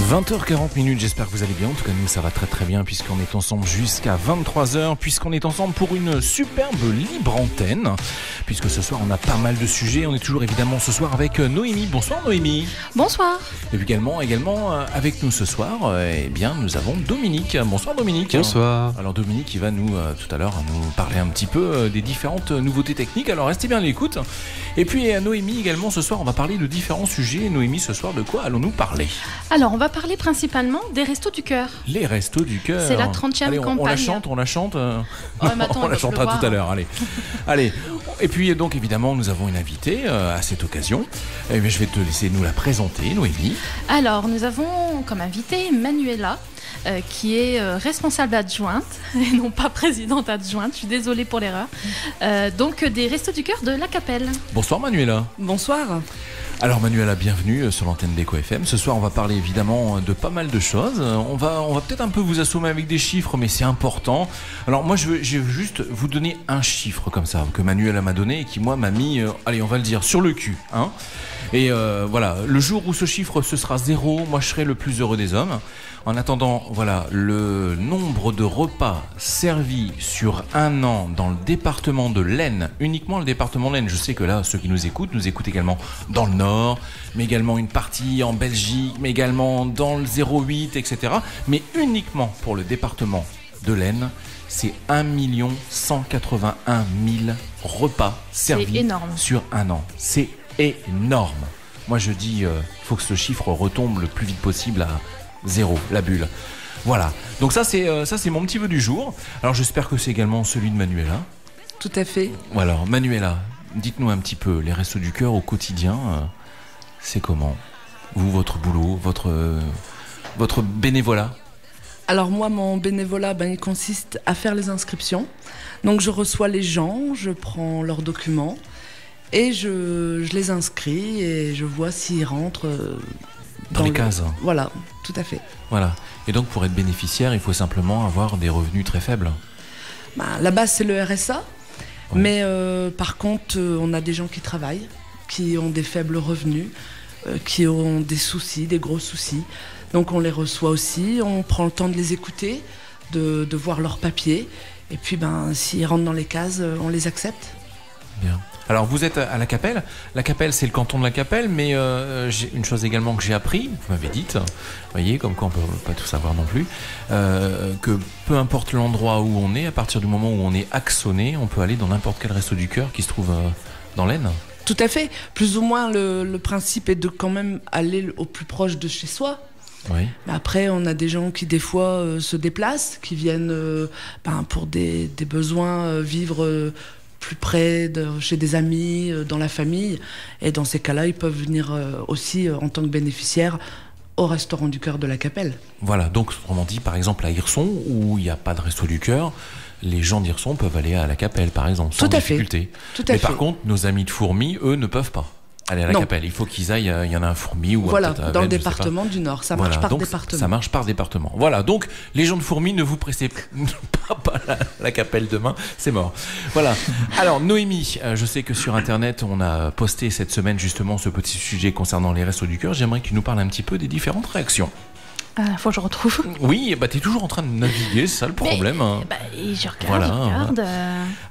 20h40, j'espère que vous allez bien. En tout cas, nous, ça va très très bien puisqu'on est ensemble jusqu'à 23h, puisqu'on est ensemble pour une superbe libre antenne. Puisque ce soir, on a pas mal de sujets. On est toujours évidemment ce soir avec Noémie. Bonsoir Noémie. Bonsoir. Et puis également avec nous ce soir, eh bien, nous avons Dominique. Bonsoir Dominique. Bonsoir. Alors Dominique, il va nous, tout à l'heure, nous parler un petit peu des différentes nouveautés techniques. Alors restez bien à l'écoute. Et puis Noémie également, ce soir, on va parler de différents sujets. Noémie, ce soir, de quoi allons-nous parler ? Alors, on va parler principalement des Restos du Cœur. Les Restos du Cœur. C'est la 30e campagne. On la chante. Oh, attends, on la chantera tout à l'heure. Allez. Et puis donc évidemment, nous avons une invitée à cette occasion. Et je vais te laisser nous la présenter, Noémie. Alors, nous avons comme invitée Manuela, qui est responsable adjointe et non pas présidente adjointe. Je suis désolée pour l'erreur. Donc des Restos du Cœur de La Capelle. Bonsoir Manuela. Bonsoir. Alors Manuela, bienvenue sur l'antenne d'Eco FM. Ce soir, on va parler évidemment de pas mal de choses. On va peut-être un peu vous assommer avec des chiffres, mais c'est important. Alors moi, je veux juste vous donner un chiffre comme ça, que Manuela m'a donné et qui, moi, m'a mis, allez, on va le dire, sur le cul. Hein. Et voilà, le jour où ce chiffre, ce sera 0, moi, je serai le plus heureux des hommes. En attendant, voilà, le nombre de repas servis sur un an dans le département de l'Aisne, uniquement le département de l'Aisne. Je sais que là, ceux qui nous écoutent également dans le Nord, mais également une partie en Belgique, mais également dans le 08, etc. Mais uniquement pour le département de l'Aisne, c'est 1 181 000 repas servis sur un an. C'est énorme. Moi, je dis, faut que ce chiffre retombe le plus vite possible à 0, la bulle. Voilà. Donc ça c'est mon petit vœu du jour. Alors j'espère que c'est également celui de Manuela. Tout à fait. Alors Manuela, dites-nous un petit peu, les Restos du Cœur au quotidien, c'est comment ? Vous, votre boulot, votre bénévolat ? Alors moi, mon bénévolat, il consiste à faire les inscriptions. Donc je reçois les gens, je prends leurs documents et je les inscris et je vois s'ils rentrent dans les cases. Voilà, tout à fait. Voilà. Et donc pour être bénéficiaire, il faut simplement avoir des revenus très faibles. La base, c'est le RSA. Ouais. Mais par contre, on a des gens qui travaillent, qui ont des faibles revenus, qui ont des soucis, des gros soucis. Donc on les reçoit aussi, on prend le temps de les écouter, de voir leurs papiers. Et puis s'ils rentrent dans les cases, on les accepte. Bien. Alors vous êtes à La Capelle. La Capelle, c'est le canton de La Capelle, mais j'ai une chose également que j'ai appris, vous m'avez dit, vous voyez, comme quoi on ne peut pas tout savoir non plus, que peu importe l'endroit où on est, à partir du moment où on est axonné, on peut aller dans n'importe quel Resto du Cœur qui se trouve dans l'Aisne. Tout à fait. Plus ou moins, le principe est de quand même aller au plus proche de chez soi. Oui. Mais après, on a des gens qui des fois se déplacent, qui viennent pour des besoins, vivre plus près chez des amis, dans la famille. Et dans ces cas-là, ils peuvent venir aussi en tant que bénéficiaires au Restaurant du Cœur de La Capelle. Voilà, donc autrement dit, par exemple à Hirson, où il n'y a pas de Resto du Cœur, les gens d'Hirson peuvent aller à La Capelle, par exemple, sans difficulté. Mais par contre, nos amis de Fourmi, eux, ne peuvent pas aller à La Capelle. Il faut qu'ils aillent, il y en a un Fourmi ou voilà, peut-être dans le département du Nord. Ça marche par département. Ça marche par département. Voilà, donc les gens de Fourmi, ne vous pressez pas La Capelle demain, c'est mort. Voilà. Alors Noémie, je sais que sur Internet, on a posté cette semaine justement ce petit sujet concernant les Restos du Cœur. J'aimerais que tu nous parles un petit peu des différentes réactions. Faut que je retrouve. Oui, t'es toujours en train de naviguer, c'est ça le problème. Je regarde,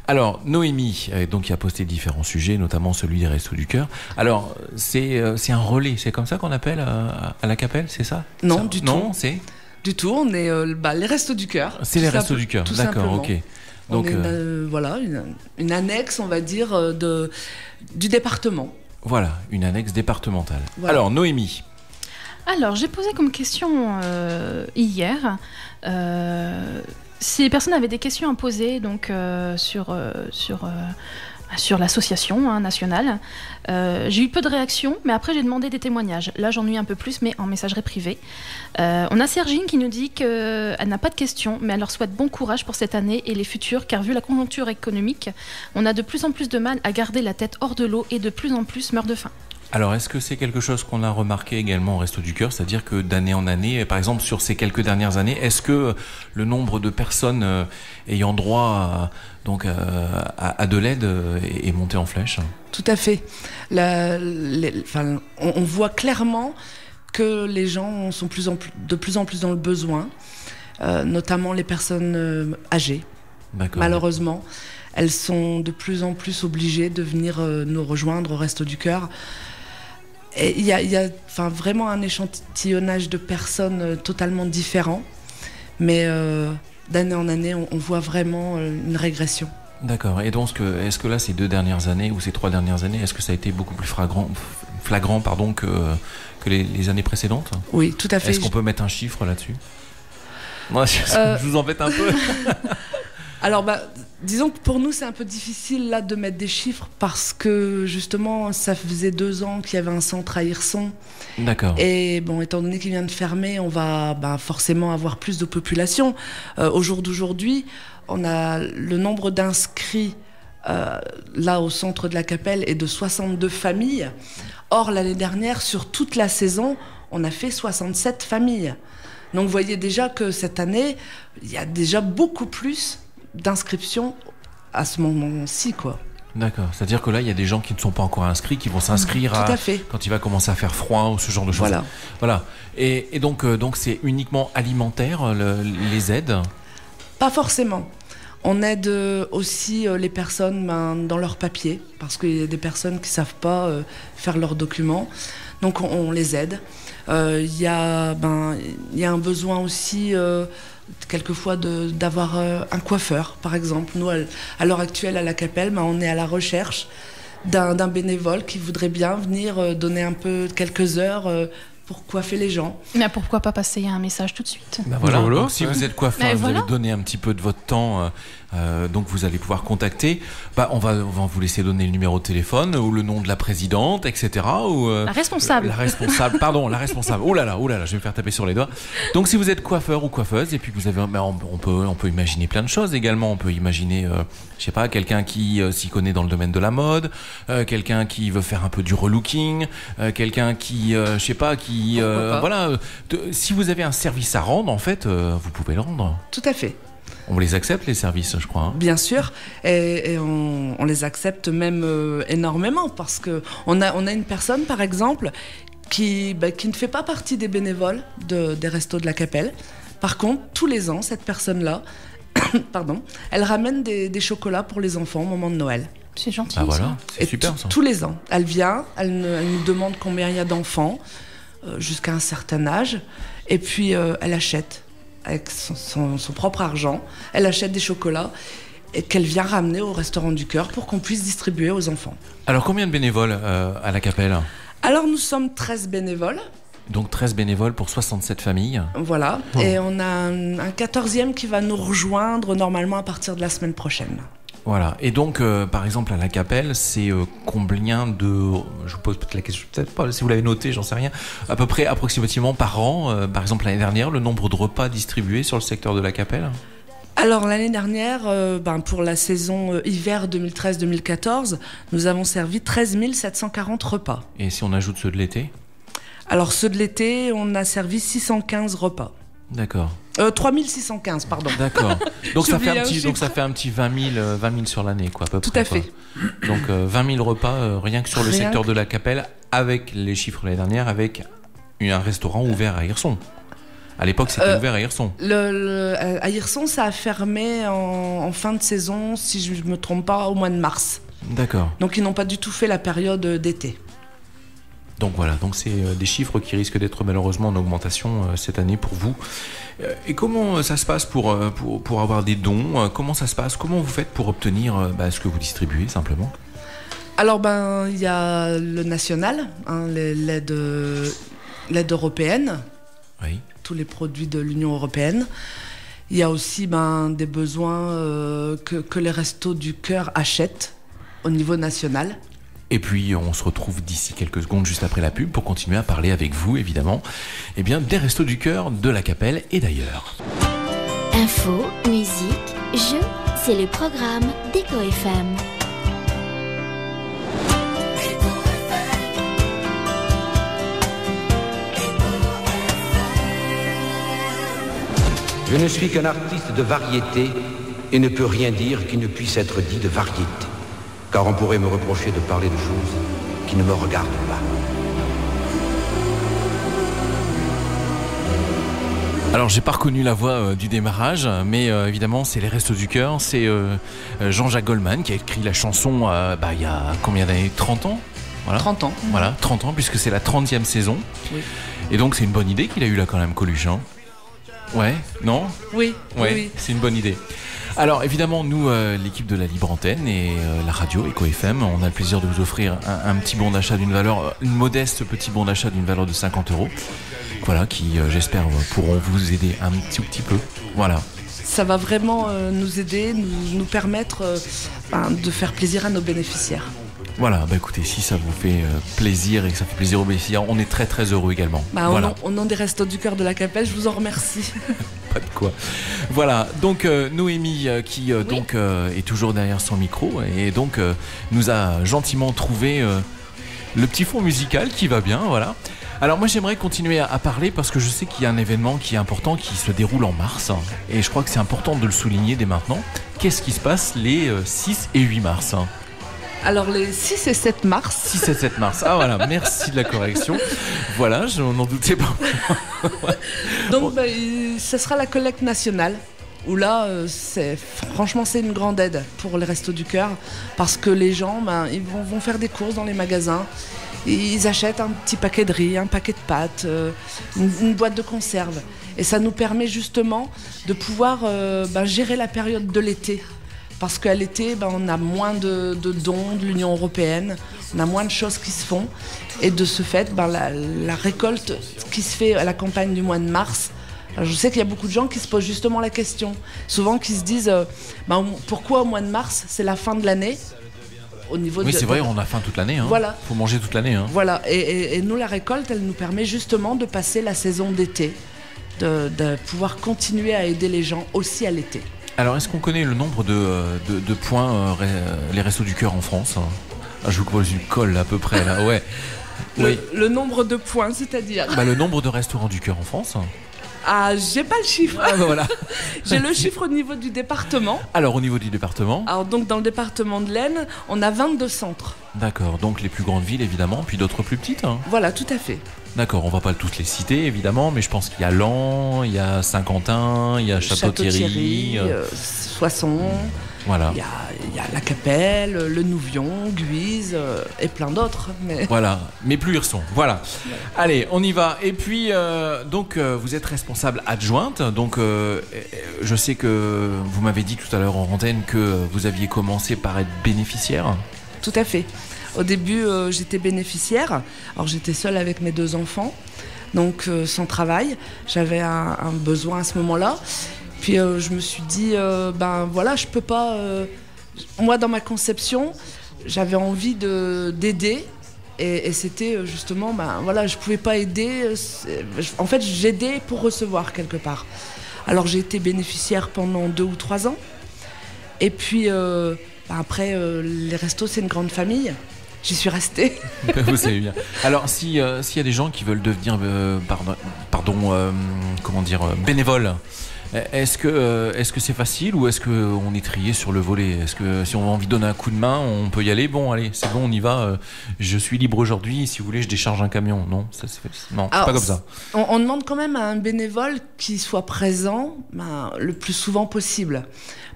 Alors, Noémie, donc, qui a posté différents sujets, notamment celui des Restos du Cœur. Alors, c'est un relais, c'est comme ça qu'on appelle à La Capelle, c'est ça ? Non, du tout. Non, c'est ? Du tout, on est les Restos du Cœur. C'est les Restos du Cœur, d'accord, ok. Donc, on est une annexe, on va dire, du département. Voilà, une annexe départementale. Voilà. Alors, Noémie. Alors, j'ai posé comme question hier si les personnes avaient des questions à poser donc, sur l'association nationale. J'ai eu peu de réactions, mais après j'ai demandé des témoignages. Là, j'en ai eu un peu plus, mais en messagerie privée. On a Sergine qui nous dit qu'elle n'a pas de questions, mais elle leur souhaite bon courage pour cette année et les futures, car vu la conjoncture économique, on a de plus en plus de mal à garder la tête hors de l'eau et de plus en plus meurt de faim. Alors, est-ce que c'est quelque chose qu'on a remarqué également au Resto du Cœur, c'est-à-dire que d'année en année, par exemple sur ces quelques dernières années, est-ce que le nombre de personnes ayant droit à de l'aide est monté en flèche ? Tout à fait. On voit clairement que les gens sont de plus en plus dans le besoin, notamment les personnes âgées. D'accord. Malheureusement, elles sont de plus en plus obligées de venir nous rejoindre au Resto du Cœur. Et il y a vraiment un échantillonnage de personnes totalement différents, mais d'année en année, on voit vraiment une régression. D'accord. Et donc, est-ce que là, ces 2 dernières années ou ces 3 dernières années, est-ce que ça a été beaucoup plus flagrant que les années précédentes ? Oui, tout à fait. Est-ce qu'on peut mettre un chiffre là-dessus ? Moi, je vous embête un peu. Alors, disons que pour nous, c'est un peu difficile là de mettre des chiffres parce que justement, ça faisait 2 ans qu'il y avait un centre à Hirson. D'accord. Et bon, étant donné qu'il vient de fermer, on va forcément avoir plus de population. Au jour d'aujourd'hui, on a le nombre d'inscrits là au centre de la Capelle est de 62 familles. Or, l'année dernière, sur toute la saison, on a fait 67 familles. Donc, vous voyez déjà que cette année, il y a déjà beaucoup plus d'inscriptions à ce moment-ci, quoi. D'accord. C'est-à-dire que là, il y a des gens qui ne sont pas encore inscrits, qui vont s'inscrire Tout à fait. quand il va commencer à faire froid ou ce genre de choses. Voilà. Et donc c'est uniquement alimentaire, les aides ? Pas forcément. On aide aussi les personnes dans leurs papiers, parce qu'il y a des personnes qui ne savent pas faire leurs documents. Donc on les aide. Il y a un besoin aussi quelquefois d'avoir un coiffeur, par exemple. Nous, à l'heure actuelle, à la Capelle, on est à la recherche d'un bénévole qui voudrait bien venir donner quelques heures pour coiffer les gens. Mais pourquoi pas passer un message tout de suite ? Voilà. Donc, si vous êtes coiffeur, vous allez donner un petit peu de votre temps, donc vous allez pouvoir contacter. On va vous laisser donner le numéro de téléphone ou le nom de la présidente, etc. Ou, la responsable. La responsable. Oh là là, je vais me faire taper sur les doigts. Donc si vous êtes coiffeur ou coiffeuse et puis que vous avez, on peut imaginer plein de choses également. On peut imaginer, je sais pas, quelqu'un qui s'y connaît dans le domaine de la mode, quelqu'un qui veut faire un peu du relooking, quelqu'un qui, je sais pas, qui, si vous avez un service à rendre, en fait, vous pouvez le rendre. Tout à fait. On les accepte, les services, je crois. Hein. Bien sûr, et on les accepte même énormément, parce qu'on a une personne, par exemple, qui ne fait pas partie des bénévoles des Restos de la Capelle. Par contre, tous les ans, cette personne-là, elle ramène des chocolats pour les enfants au moment de Noël. C'est gentil. Voilà, c'est super ça. Tous les ans, elle vient, elle nous demande combien il y a d'enfants, jusqu'à un certain âge, et puis elle achète. Avec son propre argent, elle achète des chocolats et qu'elle vient ramener au Restaurant du Cœur pour qu'on puisse distribuer aux enfants. Alors combien de bénévoles à la Capelle ? Alors nous sommes 13 bénévoles. Donc 13 bénévoles pour 67 familles. Voilà, et on a un 14e qui va nous rejoindre normalement à partir de la semaine prochaine. Voilà, et donc par exemple à la Capelle, c'est combien de... Je vous pose peut-être la question, peut-être pas, si vous l'avez noté, j'en sais rien. À peu près approximativement par an, par exemple l'année dernière, le nombre de repas distribués sur le secteur de la Capelle ? Alors l'année dernière, pour la saison hiver 2013-2014, nous avons servi 13 740 repas. Et si on ajoute ceux de l'été ? Alors ceux de l'été, on a servi 615 repas. D'accord. 3615, pardon. D'accord. Donc ça fait un petit 20 000 sur l'année, quoi, à peu près. Tout à fait. Donc 20 000 repas rien que sur le secteur de la Capelle, avec les chiffres l'année dernière, avec un restaurant ouvert à Hirson. À l'époque, c'était ouvert à Hirson. À Hirson, ça a fermé en fin de saison, si je ne me trompe pas, au mois de mars. D'accord. Donc ils n'ont pas du tout fait la période d'été. Donc voilà, donc c'est des chiffres qui risquent d'être malheureusement en augmentation cette année pour vous. Et comment ça se passe pour avoir des dons ? Comment ça se passe ? Comment vous faites pour obtenir ce que vous distribuez simplement ? Alors il y a le national, l'aide européenne, oui. Tous les produits de l'Union européenne. Il y a aussi des besoins que les Restos du Cœur achètent au niveau national. Et puis on se retrouve d'ici quelques secondes juste après la pub pour continuer à parler avec vous évidemment des Restos du Cœur de la Capelle et d'ailleurs. Info, musique, jeux, c'est le programme d'Eco FM. Je ne suis qu'un artiste de variété et ne peux rien dire qui ne puisse être dit de variété. Car on pourrait me reprocher de parler de choses qui ne me regardent pas. Alors j'ai pas reconnu la voix du démarrage, mais évidemment c'est les Restos du Cœur, c'est Jean-Jacques Goldman qui a écrit la chanson il y a combien d'années, 30 ans voilà. 30 ans. Voilà, 30 ans puisque c'est la 30e saison. Oui. Et donc c'est une bonne idée qu'il a eu là quand même, Coluche. Hein. Ouais, non ? Oui, Ouais, oui. c'est une bonne idée. Alors évidemment, nous, l'équipe de la Libre Antenne et la radio Eco FM, on a le plaisir de vous offrir un petit bon d'achat d'une valeur, une modeste petit bon d'achat d'une valeur de 50 €. Voilà, qui j'espère pourront vous aider un petit peu. Voilà. Ça va vraiment nous aider, nous permettre de faire plaisir à nos bénéficiaires. Voilà, écoutez, si ça vous fait plaisir et que ça fait plaisir aux bénéficiaires, on est très très heureux également. Voilà. Au nom des Restos du Cœur de la Capelle, je vous en remercie. Pas de quoi. Voilà, donc Noémie qui donc est toujours derrière son micro et donc nous a gentiment trouvé le petit fond musical qui va bien, voilà. Alors moi j'aimerais continuer à parler parce que je sais qu'il y a un événement qui est important qui se déroule en mars et je crois que c'est important de le souligner dès maintenant. Qu'est-ce qui se passe les 6 et 8 mars Alors les 6 et 7 mars. 6 et 7 mars. Ah voilà, merci de la correction. Voilà, je n'en doutais pas. Donc ce sera la collecte nationale. Où là, franchement, c'est une grande aide pour les Restos du Cœur. Parce que les gens, ils vont faire des courses dans les magasins. Ils achètent un petit paquet de riz, un paquet de pâtes, une boîte de conserve. Et ça nous permet justement de pouvoir gérer la période de l'été. Parce qu'à l'été, on a moins de dons de l'Union européenne, on a moins de choses qui se font. Et de ce fait, la récolte qui se fait à la campagne du mois de mars, alors je sais qu'il y a beaucoup de gens qui se posent justement la question. Souvent qui se disent, pourquoi au mois de mars, c'est la fin de l'année au niveau Oui, c'est vrai, on a faim toute l'année. Hein. Voilà. Faut manger toute l'année. Hein. Voilà, et nous, la récolte, elle nous permet justement de passer la saison d'été, de pouvoir continuer à aider les gens aussi à l'été. Alors, est-ce qu'on connaît le nombre de points les Restos du Cœur en France ? Je vous pose une colle à peu près là, ouais. Le nombre de points, c'est-à-dire le nombre de restaurants du cœur en France. Ah, j'ai pas le chiffre. Ah, voilà. J'ai le chiffre au niveau du département. Alors, au niveau du département ? Alors, donc, dans le département de l'Aisne, on a 22 centres. D'accord, donc les plus grandes villes, évidemment, puis d'autres plus petites. Hein. Voilà, tout à fait. D'accord, on va pas tous les citer, évidemment, mais je pense qu'il y a Laon, il y a Saint-Quentin, il y a Château-Thierry, Soissons. Voilà. Il y a la Capelle, le Nouvion, Guise et plein d'autres. Mais... Voilà, mais plus ils sont. Voilà. Allez, on y va. Et puis, donc, vous êtes responsable adjointe. Donc, je sais que vous m'avez dit tout à l'heure en antenne que vous aviez commencé par être bénéficiaire. Tout à fait. Au début, j'étais bénéficiaire. Alors, j'étais seule avec mes 2 enfants, donc sans travail. J'avais un besoin à ce moment-là. Puis je me suis dit, je peux pas... moi, dans ma conception, j'avais envie d'aider. Et c'était justement, je pouvais pas aider. En fait, j'aidais pour recevoir quelque part. Alors, j'ai été bénéficiaire pendant 2 ou 3 ans. Et puis, après, les restos, c'est une grande famille. J'y suis restée. Vous savez bien. Alors, s'il y a des gens qui veulent devenir, bénévoles, est-ce que c'est facile ou est-ce qu'on est trié sur le volet ? Est-ce que si on a envie de donner un coup de main, on peut y aller ? Bon, allez, c'est bon, on y va. Je suis libre aujourd'hui. Si vous voulez, je décharge un camion. Non, ça se fait. Non, c'est pas comme ça. On demande quand même à un bénévole qui soit présent le plus souvent possible.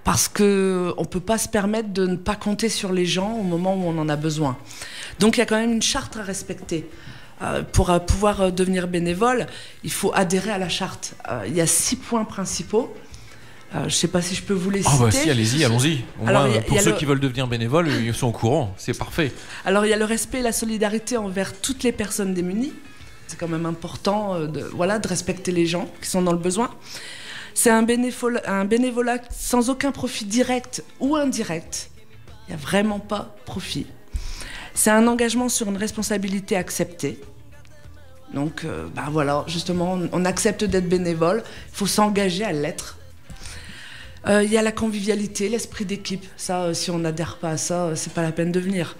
Parce qu'on ne peut pas se permettre de ne pas compter sur les gens au moment où on en a besoin. Donc il y a quand même une charte à respecter. Pour pouvoir devenir bénévole, il faut adhérer à la charte. Il y a 6 points principaux. Je ne sais pas si je peux vous les citer. Ah bah si, allons-y. Alors, pour ceux qui veulent devenir bénévoles, ils sont au courant. C'est parfait. Alors il y a le respect et la solidarité envers toutes les personnes démunies. C'est quand même important de respecter les gens qui sont dans le besoin. C'est un bénévolat sans aucun profit direct ou indirect. Il n'y a vraiment pas profit. C'est un engagement sur une responsabilité acceptée. Donc, justement, on accepte d'être bénévole. Il faut s'engager à l'être. Il y a la convivialité, l'esprit d'équipe. Ça, si on n'adhère pas à ça, c'est pas la peine de venir.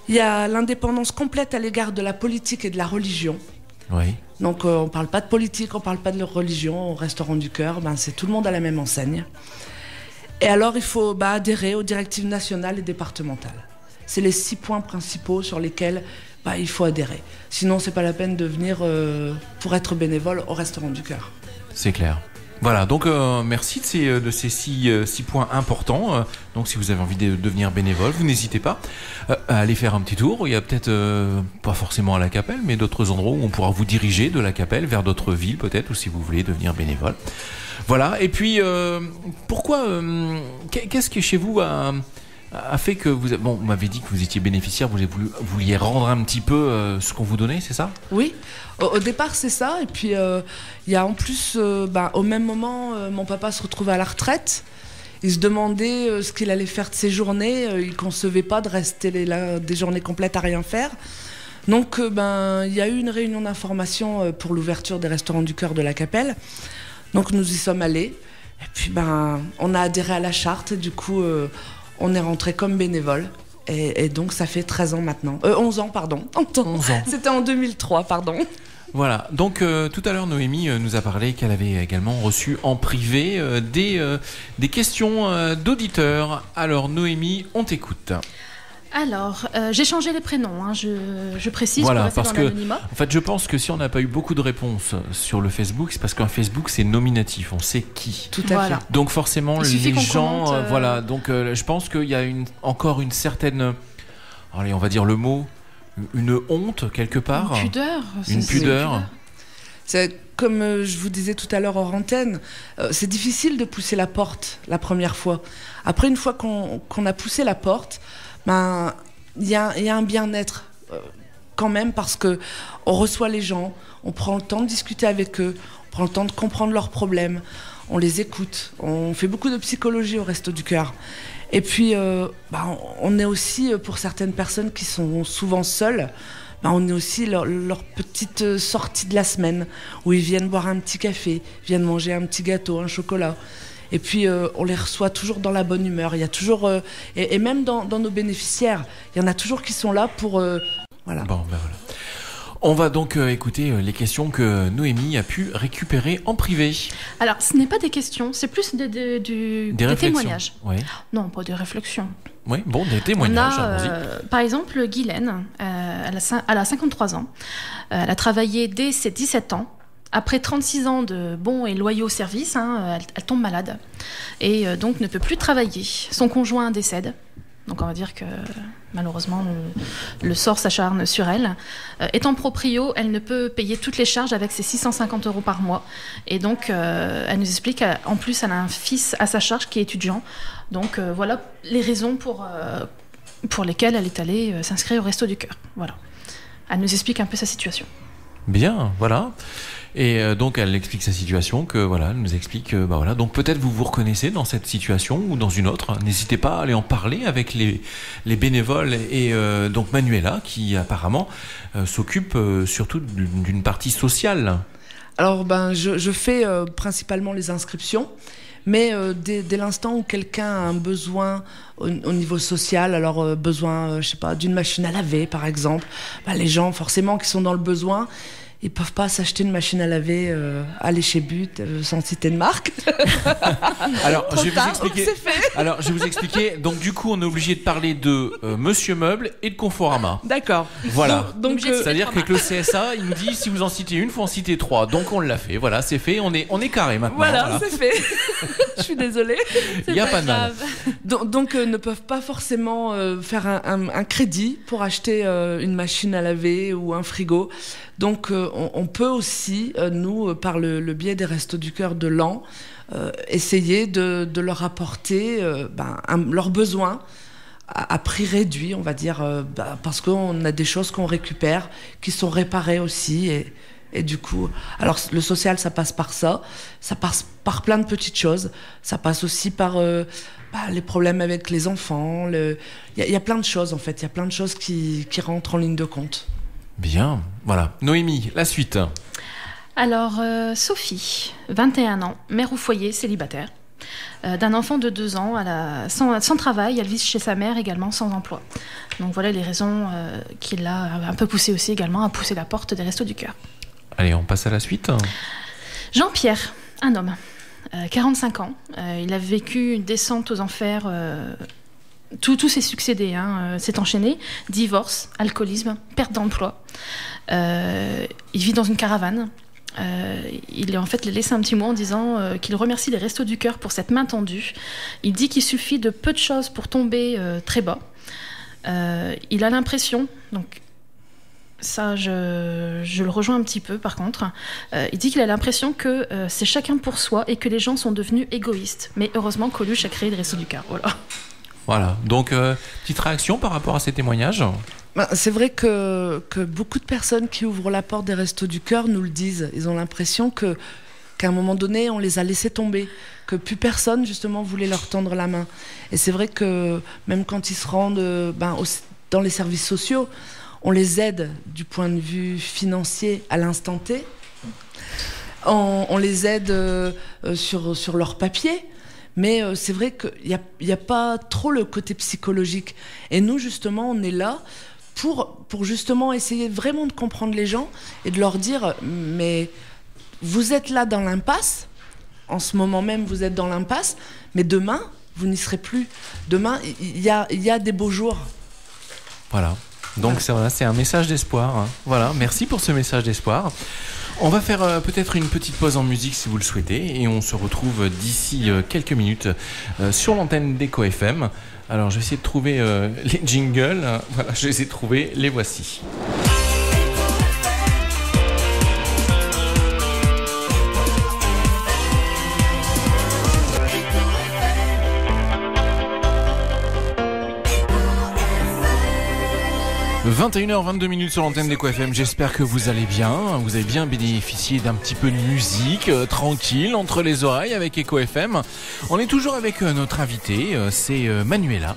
Il y a l'indépendance complète à l'égard de la politique et de la religion. Oui. Donc, on ne parle pas de politique, on ne parle pas de religion. Au Restaurant du Cœur, c'est tout le monde à la même enseigne. Et alors, il faut adhérer aux directives nationales et départementales. C'est les 6 points principaux sur lesquels il faut adhérer. Sinon, c'est pas la peine de venir pour être bénévole au Restaurant du Cœur. C'est clair. Voilà, donc merci de ces six points importants. Donc si vous avez envie de devenir bénévole, vous n'hésitez pas à aller faire un petit tour. Il y a peut-être, pas forcément à la Capelle, mais d'autres endroits où on pourra vous diriger de la Capelle vers d'autres villes peut-être, ou si vous voulez devenir bénévole. Voilà, et puis pourquoi, qu'est-ce qui chez vous a fait que vous m'avez dit que vous étiez bénéficiaire, vous vouliez rendre un petit peu ce qu'on vous donnait, c'est ça? Oui, au départ c'est ça, et puis il y a en plus, au même moment, mon papa se retrouvait à la retraite, il se demandait ce qu'il allait faire de ses journées, il ne concevait pas de rester des journées complètes à rien faire. Donc il y a eu une réunion d'information pour l'ouverture des Restaurants du Cœur de la Capelle, donc nous y sommes allés, et puis on a adhéré à la charte, et du coup on est rentré comme bénévole. Et donc ça fait 13 ans maintenant. 11 ans, pardon. 11 ans. C'était en 2003, pardon. Voilà, donc tout à l'heure Noémie nous a parlé qu'elle avait également reçu en privé des questions d'auditeurs. Alors Noémie, on t'écoute. Alors, j'ai changé les prénoms, hein, je précise, voilà, pour rester parce dans l'anonymat. En fait, je pense que si on n'a pas eu beaucoup de réponses sur le Facebook, c'est parce qu'un Facebook, c'est nominatif, on sait qui. Tout à fait. Donc forcément, les gens... commente, voilà, donc je pense qu'il y a encore une certaine... Allez, on va dire le mot, une honte, quelque part. Une pudeur. Une pudeur. C'est comme je vous disais tout à l'heure hors antenne, c'est difficile de pousser la porte la première fois. Après, une fois qu'on a poussé la porte... il y a un bien-être quand même, parce que on reçoit les gens, on prend le temps de discuter avec eux, on prend le temps de comprendre leurs problèmes, on les écoute, on fait beaucoup de psychologie au Resto du Cœur. Et puis on est aussi, pour certaines personnes qui sont souvent seules, on est aussi leur petite sortie de la semaine, où ils viennent boire un petit café, viennent manger un petit gâteau, un chocolat. Et puis on les reçoit toujours dans la bonne humeur. Il y a toujours et même dans nos bénéficiaires, il y en a toujours qui sont là pour voilà. Bon, voilà. On va donc écouter les questions que Noémie a pu récupérer en privé. Alors, ce n'est pas des questions, c'est plus des témoignages. Oui. Non, pas des réflexions. Oui, bon, des témoignages. On a, par exemple, Guylaine, elle a 53 ans. Elle a travaillé dès ses 17 ans. Après 36 ans de bons et loyaux services, elle tombe malade et donc ne peut plus travailler. Son conjoint décède, donc on va dire que malheureusement le sort s'acharne sur elle. Étant proprio, elle ne peut payer toutes les charges avec ses 650 € par mois. Et donc elle nous explique qu'en plus elle a un fils à sa charge qui est étudiant. Donc voilà les raisons pour lesquelles elle est allée s'inscrire au Resto du Cœur. Voilà. Elle nous explique un peu sa situation. Bien, voilà. Et donc elle explique sa situation, elle nous explique donc peut-être vous vous reconnaissez dans cette situation ou dans une autre. N'hésitez pas à aller en parler avec les bénévoles et donc Manuela qui apparemment s'occupe surtout d'une partie sociale. Alors je fais principalement les inscriptions. Mais dès l'instant où quelqu'un a un besoin au niveau social, alors besoin, je sais pas, d'une machine à laver par exemple, les gens forcément qui sont dans le besoin, ils peuvent pas s'acheter une machine à laver, aller chez But, sans citer de marque. Alors, je vais vous expliquer. Donc, du coup, on est obligé de parler de Monsieur Meuble et de Conforama. D'accord. Voilà. Donc c'est-à-dire qu'avec le CSA, il nous dit si vous en citez une, faut en citer 3. Donc, on l'a fait. Voilà, c'est fait. On est carré maintenant. Voilà. C'est fait. Je suis désolée. Il n'y a pas de mal. Donc ne peuvent pas forcément faire un crédit pour acheter une machine à laver ou un frigo. Donc on peut aussi, nous, par le biais des Restos du Cœur de Laon, essayer de leur apporter leurs besoins à prix réduit, on va dire, parce qu'on a des choses qu'on récupère, qui sont réparées aussi. Et du coup, alors le social, ça passe par ça passe par plein de petites choses, ça passe aussi par les problèmes avec les enfants, il y a plein de choses en fait, il y a plein de choses qui rentrent en ligne de compte. Bien, voilà. Noémie, la suite. Alors, Sophie, 21 ans, mère au foyer, célibataire, d'un enfant de 2 ans, sans travail, elle vit chez sa mère également, sans emploi. Donc voilà les raisons qui l'a un peu poussée aussi également à pousser la porte des Restos du Cœur. Allez, on passe à la suite. Jean-Pierre, un homme, 45 ans, il a vécu une descente aux enfers. Tout s'est succédé, s'est enchaîné. Divorce, alcoolisme, perte d'emploi. Il vit dans une caravane. il a en fait laissé un petit mot en disant qu'il remercie les Restos du Cœur pour cette main tendue. Il dit qu'il suffit de peu de choses pour tomber très bas. Il a l'impression, donc ça je le rejoins un petit peu par contre, il dit qu'il a l'impression que c'est chacun pour soi et que les gens sont devenus égoïstes. Mais heureusement, Coluche a créé les Restos du Cœur. Voilà, donc petite réaction par rapport à ces témoignages ? C'est vrai que beaucoup de personnes qui ouvrent la porte des Restos du Cœur nous le disent. Ils ont l'impression qu'à un moment donné, on les a laissés tomber, que plus personne, justement, voulait leur tendre la main. Et c'est vrai que même quand ils se rendent dans les services sociaux, on les aide du point de vue financier à l'instant T. On les aide sur leur papier. Mais c'est vrai qu'il n'y a pas trop le côté psychologique. Et nous, justement, on est là pour justement essayer vraiment de comprendre les gens et de leur dire « mais vous êtes là dans l'impasse, en ce moment même vous êtes dans l'impasse, mais demain, vous n'y serez plus. Demain, il y a des beaux jours. » Voilà. Donc c'est un message d'espoir. Hein. Voilà, merci pour ce message d'espoir. On va faire peut-être une petite pause en musique si vous le souhaitez et on se retrouve d'ici quelques minutes sur l'antenne d'Eco FM. Alors je vais essayer de trouver les jingles. Voilà, je vais essayer de trouver, les voici. 21h22 sur l'antenne d'Eco FM. J'espère que vous allez bien. Vous avez bien bénéficié d'un petit peu de musique tranquille entre les oreilles avec Eco FM. On est toujours avec notre invitée, c'est Manuela,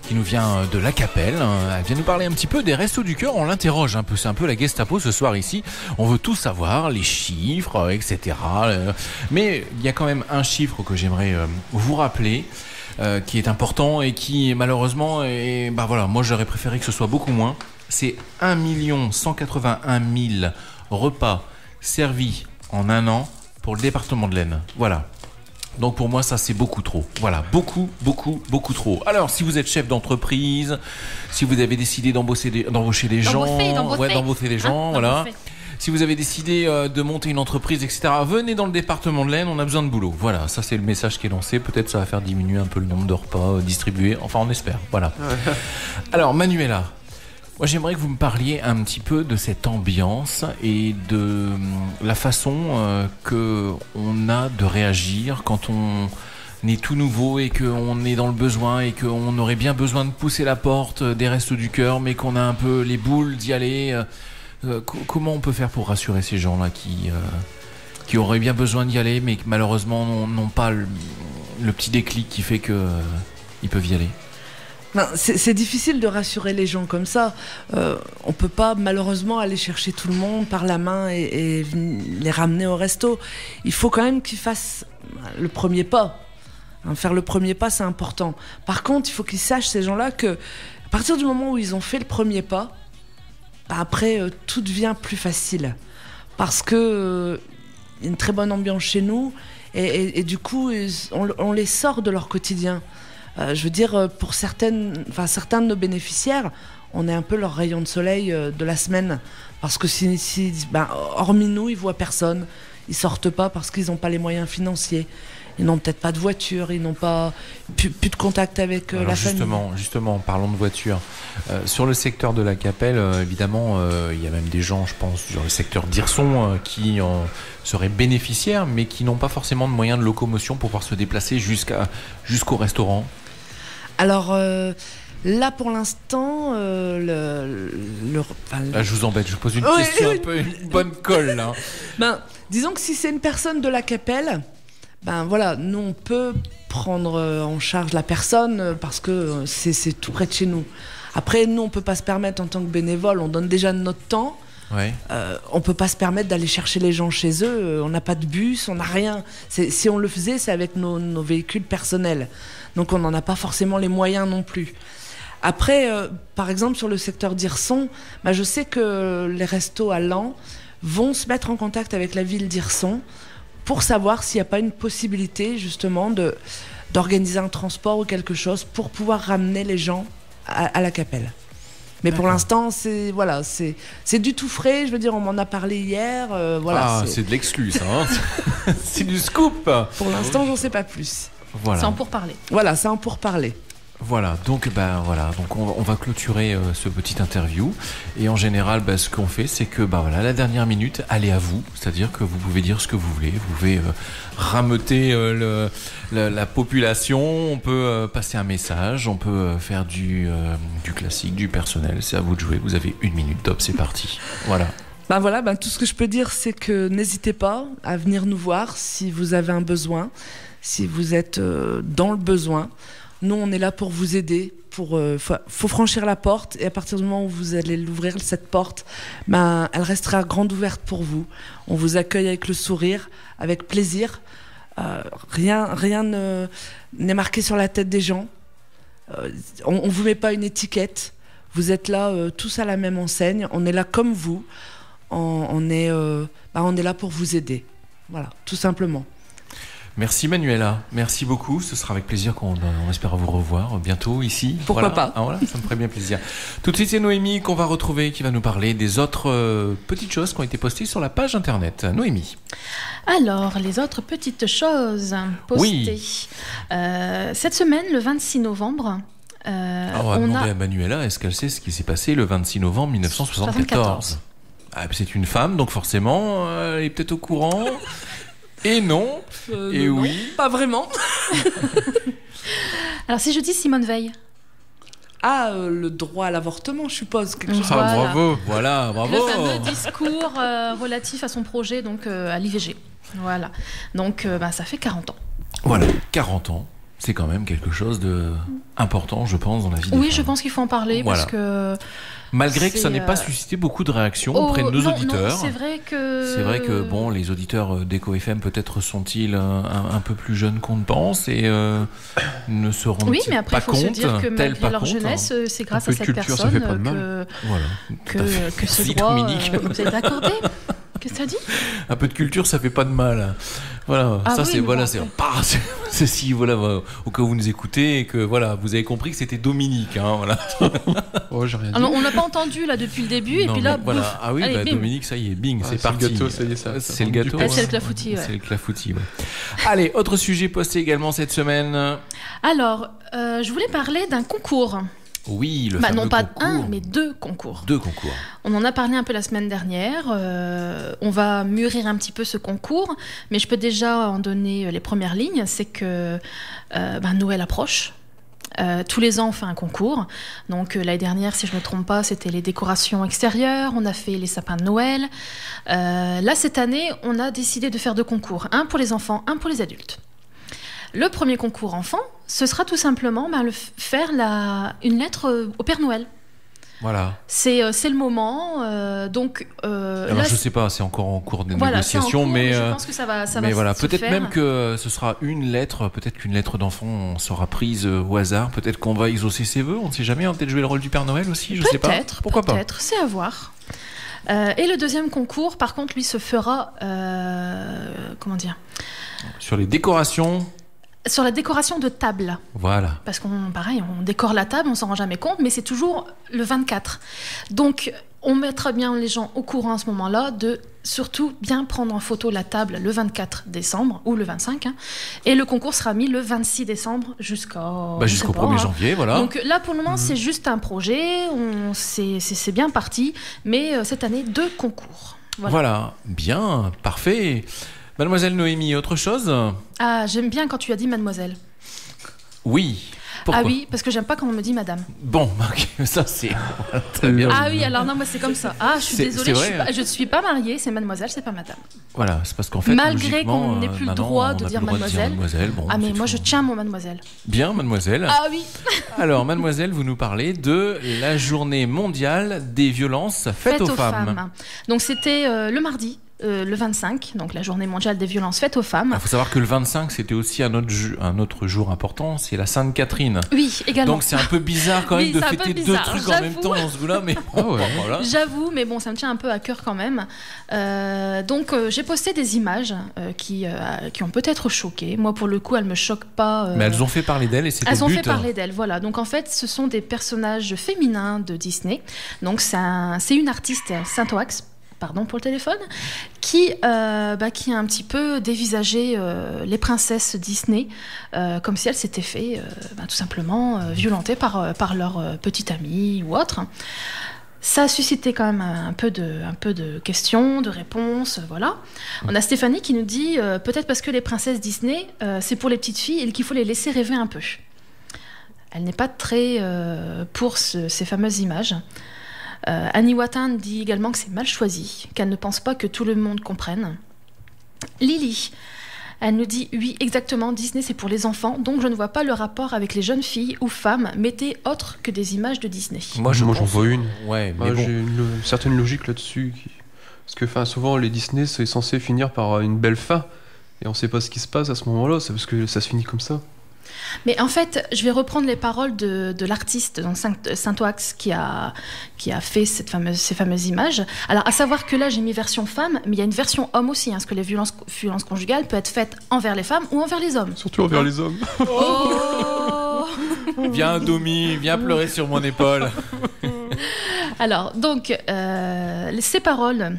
qui nous vient de La Capelle. Elle vient nous parler un petit peu des Restos du Cœur. On l'interroge un peu, c'est un peu la Gestapo ce soir ici. On veut tout savoir, les chiffres, etc. Mais il y a quand même un chiffre que j'aimerais vous rappeler. Qui est important et qui malheureusement moi j'aurais préféré que ce soit beaucoup moins. C'est 1 181 000 repas servis en un an pour le département de l'Aisne. Voilà. Donc pour moi ça c'est beaucoup trop. Voilà, beaucoup trop. Alors si vous êtes chef d'entreprise, si vous avez décidé d'embaucher des gens, d'embaucher des gens, voilà. Si vous avez décidé de monter une entreprise, etc., venez dans le département de l'Aisne, on a besoin de boulot. Voilà, ça c'est le message qui est lancé. Peut-être ça va faire diminuer un peu le nombre de repas distribués. Enfin, on espère. Voilà. Alors, Manuela, moi j'aimerais que vous me parliez un petit peu de cette ambiance et de la façon qu'on a de réagir quand on est tout nouveau et qu'on est dans le besoin et qu'on aurait bien besoin de pousser la porte des Restos du Cœur, mais qu'on a un peu les boules d'y aller. Comment on peut faire pour rassurer ces gens-là qui auraient bien besoin d'y aller, mais qui malheureusement n'ont pas le petit déclic qui fait qu'ils peuvent y aller? C'est difficile de rassurer les gens comme ça. On peut pas malheureusement aller chercher tout le monde par la main et les ramener au resto. Il faut quand même qu'ils fassent le premier pas. Faire le premier pas, c'est important. Par contre, il faut qu'ils sachent, ces gens-là, que à partir du moment où ils ont fait le premier pas, après, tout devient plus facile parce que y a une très bonne ambiance chez nous et du coup, on les sort de leur quotidien. Je veux dire, pour certains de nos bénéficiaires, on est un peu leur rayon de soleil de la semaine parce que hormis nous, ils voient personne, ils sortent pas parce qu'ils n'ont pas les moyens financiers. Ils n'ont peut-être pas de voiture, ils n'ont pas plus de contact avec la famille. Justement, parlons de voiture. Sur le secteur de La Capelle, évidemment, il y a même des gens, je pense, sur le secteur d'Hirson qui en seraient bénéficiaires, mais qui n'ont pas forcément de moyens de locomotion pour pouvoir se déplacer jusqu'au restaurant. Alors, là, pour l'instant, là, je vous embête, je vous pose une question un peu, une bonne colle, là. Disons que si c'est une personne de La Capelle... nous on peut prendre en charge la personne parce que c'est tout près de chez nous. Après, nous on peut pas se permettre en tant que bénévole, on donne déjà de notre temps. Ouais. On peut pas se permettre d'aller chercher les gens chez eux. On n'a pas de bus, on n'a rien. Si on le faisait, c'est avec nos véhicules personnels. Donc on n'en a pas forcément les moyens non plus. Après, par exemple sur le secteur d'Hirson, je sais que les restos à Laon vont se mettre en contact avec la ville d'Hirson pour savoir s'il n'y a pas une possibilité justement d'organiser un transport ou quelque chose pour pouvoir ramener les gens à La Capelle. Mais pour l'instant, c'est du tout frais. Je veux dire, on m'en a parlé hier. C'est de l'exclu, ça. Hein. C'est du scoop. Pour l'instant, j'en sais pas plus. Voilà. C'est en pourparler. Voilà, c'est en pourparler. Voilà, donc on va clôturer ce petit interview et en général ce qu'on fait c'est que la dernière minute elle est à vous, c'est-à-dire que vous pouvez dire ce que vous voulez, vous pouvez rameuter la population, on peut passer un message, on peut faire du classique, du personnel, c'est à vous de jouer, vous avez 1 minute, top, c'est parti. Voilà. Tout ce que je peux dire c'est que n'hésitez pas à venir nous voir si vous avez un besoin, si vous êtes dans le besoin. Nous, on est là pour vous aider. Faut franchir la porte et à partir du moment où vous allez l'ouvrir, cette porte, elle restera grande ouverte pour vous. On vous accueille avec le sourire, avec plaisir. Rien n'est marqué sur la tête des gens. On vous met pas une étiquette. Vous êtes là tous à la même enseigne. On est là comme vous. On est là pour vous aider. Voilà, tout simplement. Merci Manuela, merci beaucoup. Ce sera avec plaisir qu'on espère vous revoir bientôt ici. Pourquoi pas. Voilà, ça me ferait bien plaisir. Tout de suite, c'est Noémie qu'on va retrouver, qui va nous parler des autres petites choses qui ont été postées sur la page internet. Noémie. Alors, les autres petites choses postées. Oui. Cette semaine, le 26 novembre... on va demander à Manuela, est-ce qu'elle sait ce qui s'est passé le 26 novembre 1974 ? C'est une femme, donc forcément, elle est peut-être au courant... Et non, et non, oui. Pas vraiment. Alors si je dis Simone Veil. Le droit à l'avortement, je suppose. Quelque chose. Bravo. Le fameux discours relatif à son projet, donc à l'IVG. Voilà. Donc ça fait 40 ans. Voilà, 40 ans. C'est quand même quelque chose d'important, je pense, dans la vie des femmes. Je pense qu'il faut en parler parce que... Malgré que ça n'ait pas suscité beaucoup de réactions auprès de nos auditeurs. Non, c'est vrai que les auditeurs d'Eco FM peut-être sont-ils un peu plus jeunes qu'on ne pense et ne se rendent pas compte. Oui, mais après il faut se dire que malgré leur jeunesse, c'est grâce à cette culture, personne que ce droit vous est accordé. Qu'est-ce que tu as dit ? Un peu de culture, ça fait pas de mal. Voilà, c'est si au cas où vous nous écoutez et que vous avez compris que c'était Dominique, hein, voilà. J'ai rien dit. Alors, on l'a pas entendu là depuis le début et puis là. Voilà. Ah oui, allez, Dominique, ça y est, bing, c'est parti. Le gâteau, ça y est, ça. C'est le gâteau. C'est le clafoutis. C'est le clafoutis. Ouais. Allez, autre sujet posté également cette semaine. Alors, je voulais parler d'un concours. Oui, le fameux non pas concours. un, mais 2 concours. 2 concours. On en a parlé un peu la semaine dernière. On va mûrir un petit peu ce concours, mais je peux déjà en donner les premières lignes. C'est que Noël approche. Tous les ans, on fait un concours. Donc l'année dernière, si je ne me trompe pas, c'était les décorations extérieures. On a fait les sapins de Noël. Là, cette année, on a décidé de faire 2 concours. Un pour les enfants, un pour les adultes. Le premier concours enfant, ce sera tout simplement faire une lettre au Père Noël. Voilà. C'est le moment. Alors là, je sais pas, c'est encore en cours de négociation, mais je pense que ça va. Mais voilà, se peut-être faire. même que ce sera une lettre, peut-être qu'une lettre d'enfant sera prise au hasard, peut-être qu'on va exaucer ses vœux, on ne sait jamais, on va peut-être jouer le rôle du Père Noël aussi, je sais pas. Pourquoi pas ? Peut-être, c'est à voir. Et le deuxième concours, par contre, lui se fera, sur les décorations. Sur la décoration de table. Voilà. Parce qu'on décore la table, on s'en rend jamais compte, mais c'est toujours le 24. Donc, on mettra bien les gens au courant à ce moment-là de surtout bien prendre en photo la table le 24 décembre ou le 25. Et le concours sera mis le 26 décembre jusqu'au 1er janvier, voilà. Donc là, pour le moment, c'est juste un projet. C'est bien parti. Mais cette année, 2 concours. Voilà. Bien, parfait. Mademoiselle Noémie, autre chose ? Ah, j'aime bien quand tu as dit mademoiselle. Oui. Pourquoi ? Ah oui, parce que j'aime pas quand on me dit madame. Bon, ça c'est très bien. Ah oui, alors non, moi c'est comme ça. Ah, je suis désolée, je ne suis pas mariée, c'est mademoiselle, c'est pas madame. Voilà, c'est parce qu'en fait, malgré qu'on n'ait plus le droit de dire mademoiselle. Mais moi je tiens mon mademoiselle. Bien, mademoiselle. Ah oui. Alors, mademoiselle, vous nous parlez de la journée mondiale des violences faites aux femmes. Donc c'était le mardi le 25, donc la journée mondiale des violences faites aux femmes. Il faut savoir que le 25, c'était aussi un autre jour important, c'est la Sainte Catherine. Oui, également. Donc c'est un peu bizarre quand même de fêter deux trucs en même temps dans ce goût-là. Mais voilà. J'avoue, mais bon, ça me tient un peu à cœur quand même. Donc j'ai posté des images qui ont peut-être choqué. Moi, pour le coup, elles me choquent pas. Mais elles ont fait parler d'elles et c'était le but. Elles ont fait parler d'elles, voilà. Donc en fait, ce sont des personnages féminins de Disney. Donc c'est une artiste, Saint-Oax, pardon pour le téléphone, qui a un petit peu dévisagé les princesses Disney comme si elles s'étaient fait tout simplement violenter par leur petite amie ou autre. Ça a suscité quand même un peu de questions, de réponses, voilà. On a Stéphanie qui nous dit peut-être parce que les princesses Disney, c'est pour les petites filles et qu'il faut les laisser rêver un peu. Elle n'est pas très pour ces fameuses images. Annie Watan dit également que c'est mal choisi, qu'elle ne pense pas que tout le monde comprenne. Lily, elle nous dit oui, exactement, Disney c'est pour les enfants, donc je ne vois pas le rapport avec les jeunes filles ou femmes, mettez autre que des images de Disney. Moi j'en vois une. Ouais, mais j'ai une certaine logique là-dessus. Parce que souvent les Disney c'est censé finir par une belle fin, et on ne sait pas ce qui se passe à ce moment-là, c'est parce que ça se finit comme ça. Mais en fait, je vais reprendre les paroles de l'artiste, donc Saint-Oax, qui a fait ces fameuses images. Alors, à savoir que là, j'ai mis version femme, mais il y a une version homme aussi, parce que les violences conjugales peuvent être faites envers les femmes ou envers les hommes. Surtout envers les hommes. Oh Viens, Domi, viens pleurer sur mon épaule. Alors, donc, ces paroles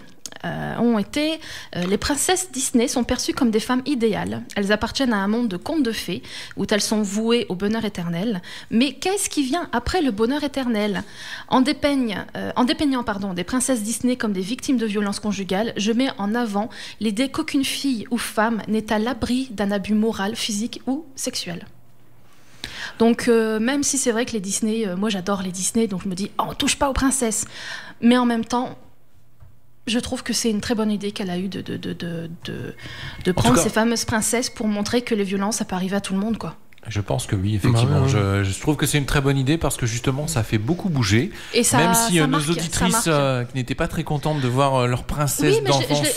ont été les princesses Disney sont perçues comme des femmes idéales. Elles appartiennent à un monde de contes de fées où elles sont vouées au bonheur éternel. Mais qu'est-ce qui vient après le bonheur éternel ? En dépeignant des princesses Disney comme des victimes de violences conjugales, je mets en avant l'idée qu'aucune fille ou femme n'est à l'abri d'un abus moral, physique ou sexuel. Donc même si c'est vrai que les Disney, moi j'adore les Disney, donc je me dis on touche pas aux princesses, mais en même temps je trouve que c'est une très bonne idée qu'elle a eue de prendre ces fameuses princesses pour montrer que les violences, ça peut arriver à tout le monde, quoi. Je pense que oui, effectivement. Je trouve que c'est une très bonne idée parce que justement, ça fait beaucoup bouger. Et ça, même si ça nos marque, auditrices qui n'étaient pas très contentes de voir leur princesse d'enfance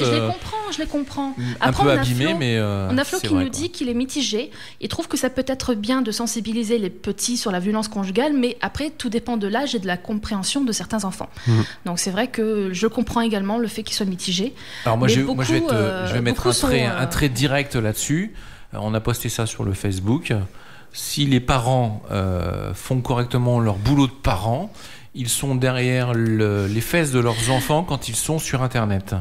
je les comprends. Un Après, peu abîmée, mais on a Flo qui nous dit qu'il est mitigé. Il trouve que ça peut être bien de sensibiliser les petits sur la violence conjugale, mais après, tout dépend de l'âge et de la compréhension de certains enfants. Donc c'est vrai que je comprends également le fait qu'il soit mitigé. Alors moi, je vais mettre un trait direct là-dessus. On a posté ça sur le Facebook. Si les parents font correctement leur boulot de parents, ils sont derrière les fesses de leurs enfants quand ils sont sur Internet.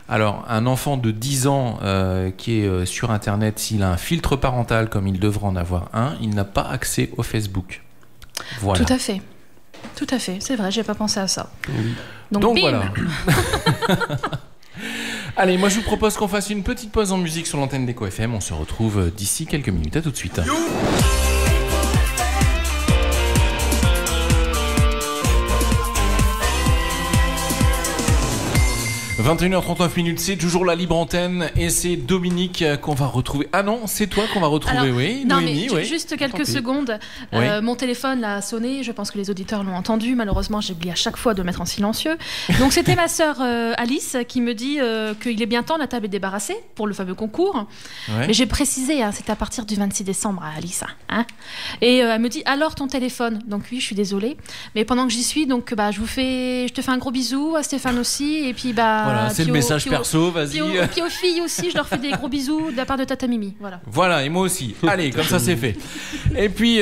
Alors, un enfant de 10 ans qui est sur Internet, s'il a un filtre parental comme il devrait en avoir un, il n'a pas accès au Facebook. Voilà. Tout à fait, c'est vrai, j'ai pas pensé à ça. Oui. Donc bim. Voilà. Allez, moi je vous propose qu'on fasse une petite pause en musique sur l'antenne d'Eco FM. On se retrouve d'ici quelques minutes. À tout de suite. 21h39, c'est toujours la libre antenne et c'est Dominique qu'on va retrouver. Ah non, c'est toi qu'on va retrouver, alors, oui. Non, Noémie, mais oui. Juste quelques secondes. Oui. Mon téléphone là, a sonné, je pense que les auditeurs l'ont entendu. Malheureusement, j'ai oublié à chaque fois de mettre en silencieux. Donc c'était ma sœur Alice qui me dit qu'il est bien temps, la table est débarrassée pour le fameux concours. Ouais. Mais j'ai précisé, c'était à partir du 26 décembre à Alice. Hein. Et elle me dit, alors ton téléphone ? Donc oui, je suis désolée. Mais pendant que j'y suis, donc, je te fais un gros bisou, à Stéphane aussi. Et puis, voilà, c'est le message perso, vas-y. Puis aux filles aussi, je leur fais des gros bisous de la part de Tata Mimi. Voilà, et moi aussi. Allez, comme ça c'est fait. Et puis,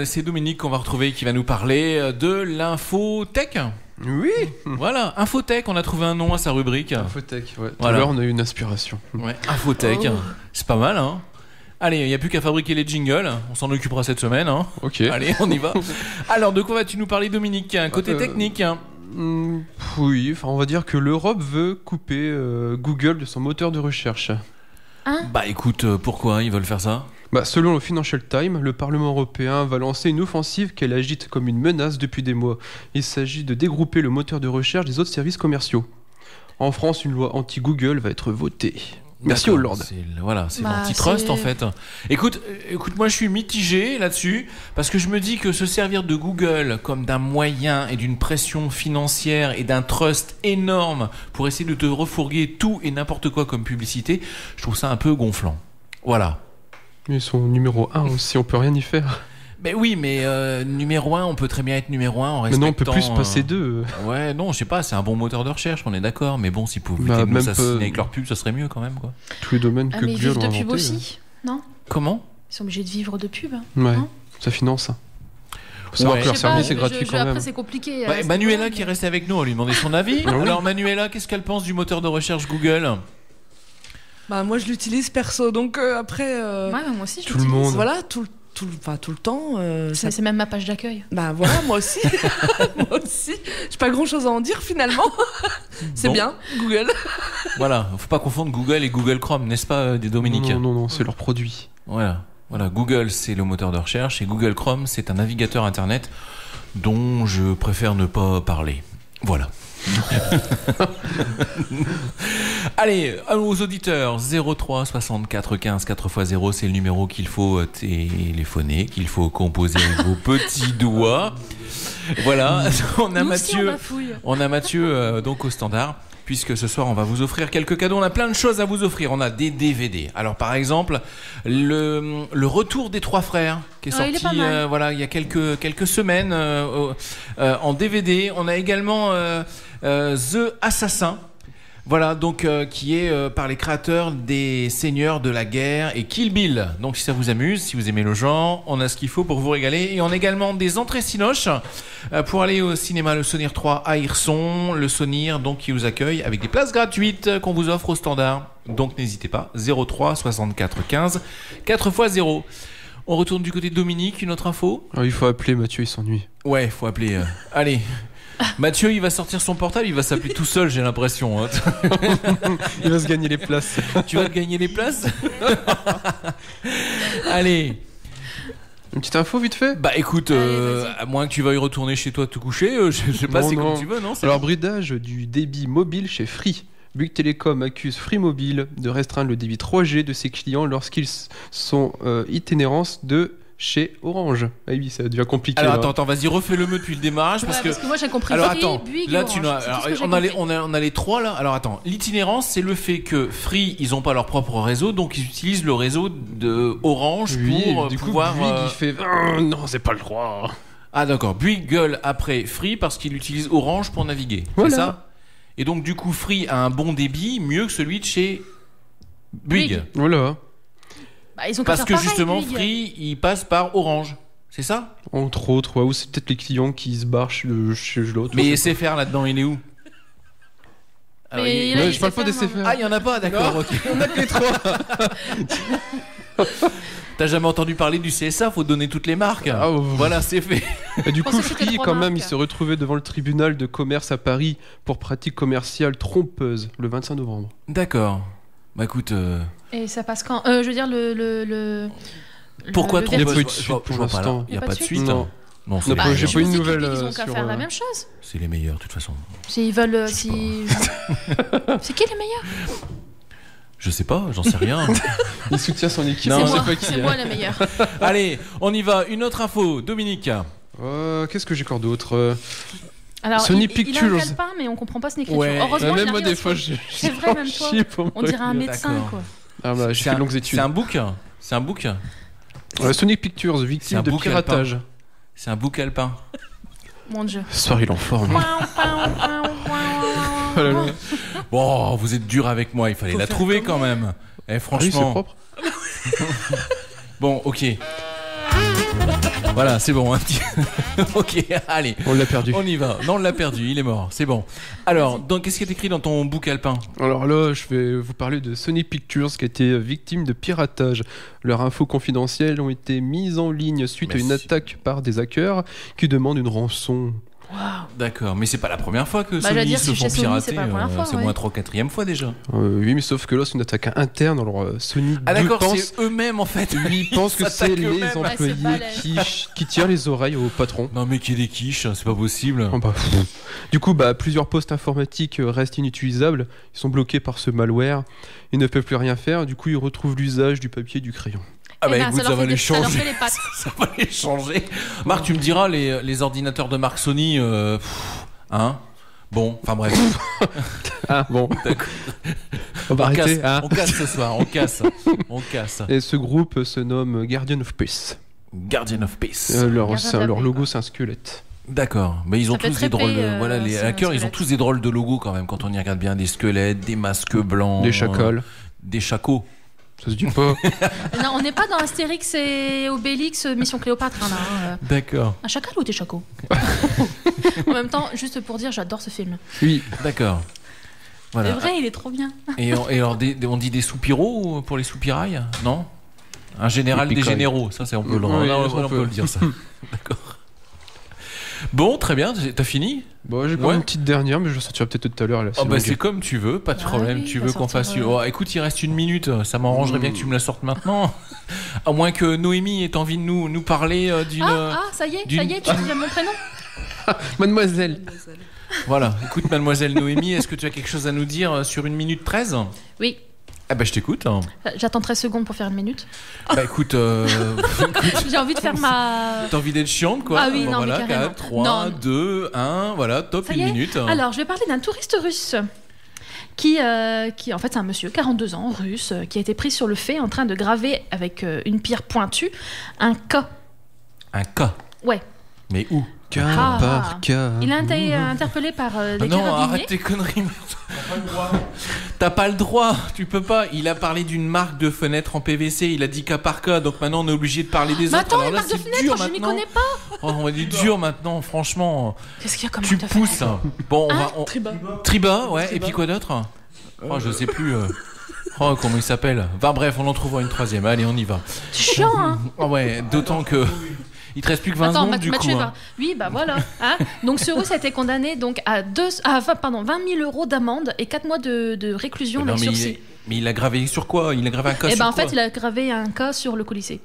c'est Dominique qu'on va retrouver qui va nous parler de l'infotech. Oui. Voilà, Infotech, on a trouvé un nom à sa rubrique. Infotech, ouais. Tout à l'heure, on a eu une inspiration. Ouais, Infotech, c'est pas mal, hein. Allez, il n'y a plus qu'à fabriquer les jingles, on s'en occupera cette semaine. Hein. Ok. Allez, on y va. Alors, de quoi vas-tu nous parler, Dominique ? Côté technique. Oui, on va dire que l'Europe veut couper Google de son moteur de recherche. Bah écoute, pourquoi ils veulent faire ça ? Selon le Financial Times, le Parlement européen va lancer une offensive qu'elle agite comme une menace depuis des mois. Il s'agit de dégrouper le moteur de recherche des autres services commerciaux. En France, une loi anti-Google va être votée. Merci D'accord, Hollande. C'est Bah, l'antitrust c'est- en fait. Écoute, moi je suis mitigé là-dessus parce que je me dis que se servir de Google comme d'un moyen et d'une pression financière et d'un trust énorme pour essayer de te refourguer tout et n'importe quoi comme publicité, je trouve ça un peu gonflant. Voilà. Ils sont numéro 1 aussi, on peut rien y faire. Ben oui, mais numéro 1, on peut très bien être numéro 1 en Mais respectant... non, on peut plus passer d'eux. Ouais, non, je sais pas, c'est un bon moteur de recherche, on est d'accord, mais bon, s'ils pouvaient Bah, nous même assassiner peu- avec leur pub, ça serait mieux quand même, quoi. Tous les domaines Ah, que mais ils Google vivent ont de pub inventés. aussi, non? Comment? Ils sont obligés de vivre de pub. Ouais, Non ça finance. Faut savoir Ouais. que leur Je sais pas, service est gratuit quand après, même. c'est compliqué. Ouais, Manuela qui est restée avec nous, on lui demandait son avis. Ah oui. Alors Manuela, qu'est-ce qu'elle pense du moteur de recherche Google? Bah, moi, je l'utilise perso, donc après. Ouais, mais moi aussi, je Tout le l'utilise. monde. Voilà, tout le temps. ça- C'est même ma page d'accueil. Bah voilà, moi aussi. Moi aussi. J'ai pas grand chose à en dire finalement. C'est Bon. bien, Google. Voilà, faut pas confondre Google et Google Chrome, n'est-ce pas, des Dominique? Non, c'est leur produit. Voilà, Google c'est le moteur de recherche et Google Chrome c'est un navigateur internet dont je préfère ne pas parler. Voilà. Allez, aux auditeurs, 03 64 15 4x0, c'est le numéro qu'il faut téléphoner, qu'il faut composer avec vos petits doigts. Voilà, on a Nous aussi, on Mathieu. bafouille. On a Mathieu donc au standard, puisque ce soir on va vous offrir quelques cadeaux. On a plein de choses à vous offrir. On a des DVD. Alors par exemple, le retour des Trois Frères qui est Ah, il est sorti pas mal. voilà, il y a quelques semaines en DVD. On a également The Assassin. Voilà, donc qui est par les créateurs des Seigneurs de la Guerre et Kill Bill. Donc si ça vous amuse, si vous aimez le genre, on a ce qu'il faut pour vous régaler. Et on a également des entrées Cinoche pour aller au cinéma Le Sonir 3 à Hirson. Le Sonir donc qui vous accueille avec des places gratuites qu'on vous offre au standard. Donc n'hésitez pas, 03 64 15 4x0. On retourne du côté de Dominique, une autre info. Alors, il faut appeler Mathieu, il s'ennuie. Ouais, faut appeler. Allez. Mathieu, il va sortir son portable, il va s'appeler tout seul, j'ai l'impression. Hein. Il va se gagner les places. Tu vas te gagner les places. Allez. Une petite info vite fait. Bah écoute, Allez, vas-y. à moins que tu veuilles retourner chez toi te coucher, je sais pas, Non, c'est non. comme tu veux, non? Alors, bridage du débit mobile chez Free. Bouygues Télécom accuse Free Mobile de restreindre le débit 3G de ses clients lorsqu'ils sont itinérance de chez Orange. Ah oui, ça devient compliqué. Alors là. attends, vas-y, refais-le depuis le démarrage parce Ouais, que. moi j'ai compris. Alors Free, attends, Bouygues, là Orange. tu n'as. C'est tout alors, ce que j'ai on a compris. les trois là. Alors attends, l'itinérance, c'est le fait que Free, ils ont pas leur propre réseau, donc ils utilisent le réseau de Orange Oui, pour du coup, pouvoir. Bouygues, il fait non, c'est pas le droit. Ah d'accord, Bouygues gueule après Free parce qu'il utilise Orange pour naviguer. Voilà. C'est ça? Et donc du coup, Free a un bon débit mieux que celui de chez Bouygues. Bouygues. Voilà. Bah, ils ont qu'à Parce faire que pareil, justement, Bouygues. Free, il passe par Orange. C'est ça? Entre autres, ouais, ou c'est peut-être les clients qui se barrent chez l'autre. Mais je sais SFR là-dedans, il est où? Alors, Mais il- là, Ouais, il je parle sait pas faire, des non. CFR. Ah, il y en a pas, d'accord. ok. On a que les trois. T'as jamais entendu parler du CSA? Faut donner toutes les marques. Ah, oh. Voilà, c'est fait. Et du Je coup, pensais que c'était Free, trois quand même, marques. il se retrouvait devant le tribunal de commerce à Paris pour pratique commerciale trompeuse le 25 novembre. D'accord. Bah écoute, Et ça passe quand Je veux dire, le pourquoi le trompeuse? Il y a pas eu de Je suite vois- pour je vois pas là. l'instant. Il y a pas de suite. Non. Non, c'est Non, les pas- j'ai meilleurs. pas eu une je me dis nouvelle, qu'ils ont qu'à sur, faire la même chose. C'est les meilleurs, de toute façon. S'ils veulent. C'est qui les meilleurs? Je sais pas, j'en sais rien. Il soutient son équipe. Non, on C'est sait moi, pas qui. c'est moi la meilleure. Allez, on y va. Une autre info, Dominique. Qu'est-ce que j'ai encore d'autre Alors, Sony il a Pictures. un calepin, mais on comprend pas son écriture. Ouais. Heureusement, Même il moi, arrive des à fois, se- je C'est vrai, même toi. pour On me dirait un retenir. médecin, D'accord. quoi. Ah bah, j'ai fait de longues études. C'est un book. C'est un book. Sonic Pictures, C'est victime un de bouc piratage. C'est un book alpin. Mon Dieu. Ce soir, il est en forme. Voilà. Bon, vous êtes dur avec moi. Il fallait Faut la faire trouver comme quand même. Eh, Ah oui, c'est franchement. propre. Bon, ok. Voilà, c'est bon. Un petit. Ok, allez. On l'a perdu. On y va. Non, on l'a perdu. Il est mort. C'est bon. Alors, qu'est-ce qui est écrit dans ton book alpin? Alors là, je vais vous parler de Sony Pictures qui a été victime de piratage. Leurs infos confidentielles ont été mises en ligne suite à une Merci. attaque par des hackers qui demandent une rançon. D'accord, mais c'est pas la première fois que j'allais Sony dire, se si font chez Sony, pirater. c'est pas la première fois, C'est au ouais. moins 3-4e fois déjà. Oui, mais sauf que là, c'est une attaque interne. Alors, Sony D'accord, pense... c'est eux-mêmes en fait. Lui pense que c'est S'attaquent les eux-mêmes. employés Ouais, c'est qui tirent les oreilles au patron. Non mais qu'il y ait des quiches, c'est pas possible. Oh, bah, du coup, plusieurs postes informatiques restent inutilisables. Ils sont bloqués par ce malware. Ils ne peuvent plus rien faire. Du coup, ils retrouvent l'usage du papier et du crayon. Ah bah Eh ben, écoute, ça va les ça leur changer. fait les pattes. Ça va les changer. Marc, tu me diras, les ordinateurs de marque Sony, hein. Bon, enfin bref. Ah bon, D'accord. on va arrêter. On casse ce soir, on casse. Et ce groupe se nomme Guardian of Peace. Guardian of Peace. Leur Gardien de la paix, logo, quoi. c'est un squelette. D'accord, mais ils ont Ça fait tous très des drôles paix, de... Voilà, les c'est un hackers, ils ont squelette. tous des drôles de logos quand même, quand on y regarde bien. Des squelettes, des masques blancs. Des chacals. Des chacos. Ça se dit pas. Non, on n'est pas dans Astérix et Obélix, Mission Cléopâtre. Hein, là. D'accord, Un chacal ou des chacos En même temps, juste pour dire, j'adore ce film. Oui. d'accord. C'est Voilà. vrai, il est trop bien. Et alors, on dit des soupiraux pour les soupirails? Non? Un général Des des picailles. généraux, ça c'est on peut le Oui, non, ça, on on peut. peut le dire ça. D'accord. Bon, très bien, t'as fini? Bon, j'ai quand même une petite dernière, mais je la sortirai peut-être tout à l'heure. Oh bah c'est comme tu veux, pas de Ah problème. oui, Tu la veux qu'on fasse. sortir, Oh, écoute, il reste 1 minute. Ça m'arrangerait bien que tu me la sortes maintenant. À moins que Noémie ait envie de nous parler d'une. Ça y est, d'une- tu dis mon prénom. Mademoiselle. Voilà. Écoute, mademoiselle Noémie, est-ce que tu as quelque chose à nous dire sur 1 minute 13? Oui, Ah bah je t'écoute. j'attends 13 secondes pour faire 1 minute. Bah écoute, J'ai envie de faire ma. t'as envie d'être chiante quoi? Ah oui, Bon, non, mais voilà, carrément. 4, 3, Non. 2, 1, voilà, top, Ça 1 y est minute. Alors, je vais parler d'un touriste russe qui en fait, c'est un monsieur, 42 ans, russe, qui a été pris sur le fait en train de graver avec une pierre pointue un K. Un cas. Ouais. Mais où? Cas Ah. par cas. Il a été interpellé par des Ah non, carabiniers. arrête tes conneries. T'as pas le droit, tu peux pas. Il a parlé d'une marque de fenêtre en PVC, il a dit cas par cas, donc maintenant on est obligé de parler des Mais autres. attends, Alors une là, marque de c'est dur fenêtre, je m'y maintenant. connais pas. Oh, on va dire dur maintenant, franchement. Qu'est-ce qu'il y a comme Tu marque de pousses. fenêtre Bon, on Hein va. Triba. Triba, ouais, et puis quoi d'autre? Oh, je sais plus. Oh, comment il s'appelle? Enfin bref, on en trouvera une troisième. Allez, on y va. C'est chiant, hein. Oh, ouais, d'autant que. Il te reste plus que 20 Attends, secondes du coup. Mathieu, Hein. oui, bah voilà. Hein. Donc ce russe a été condamné donc à 20 000 euros d'amende et 4 mois de réclusion Non, avec mais, sursis. mais il a gravé sur quoi? Il a gravé un cas Et sur ben en quoi? fait, il a gravé un cas sur le Colisée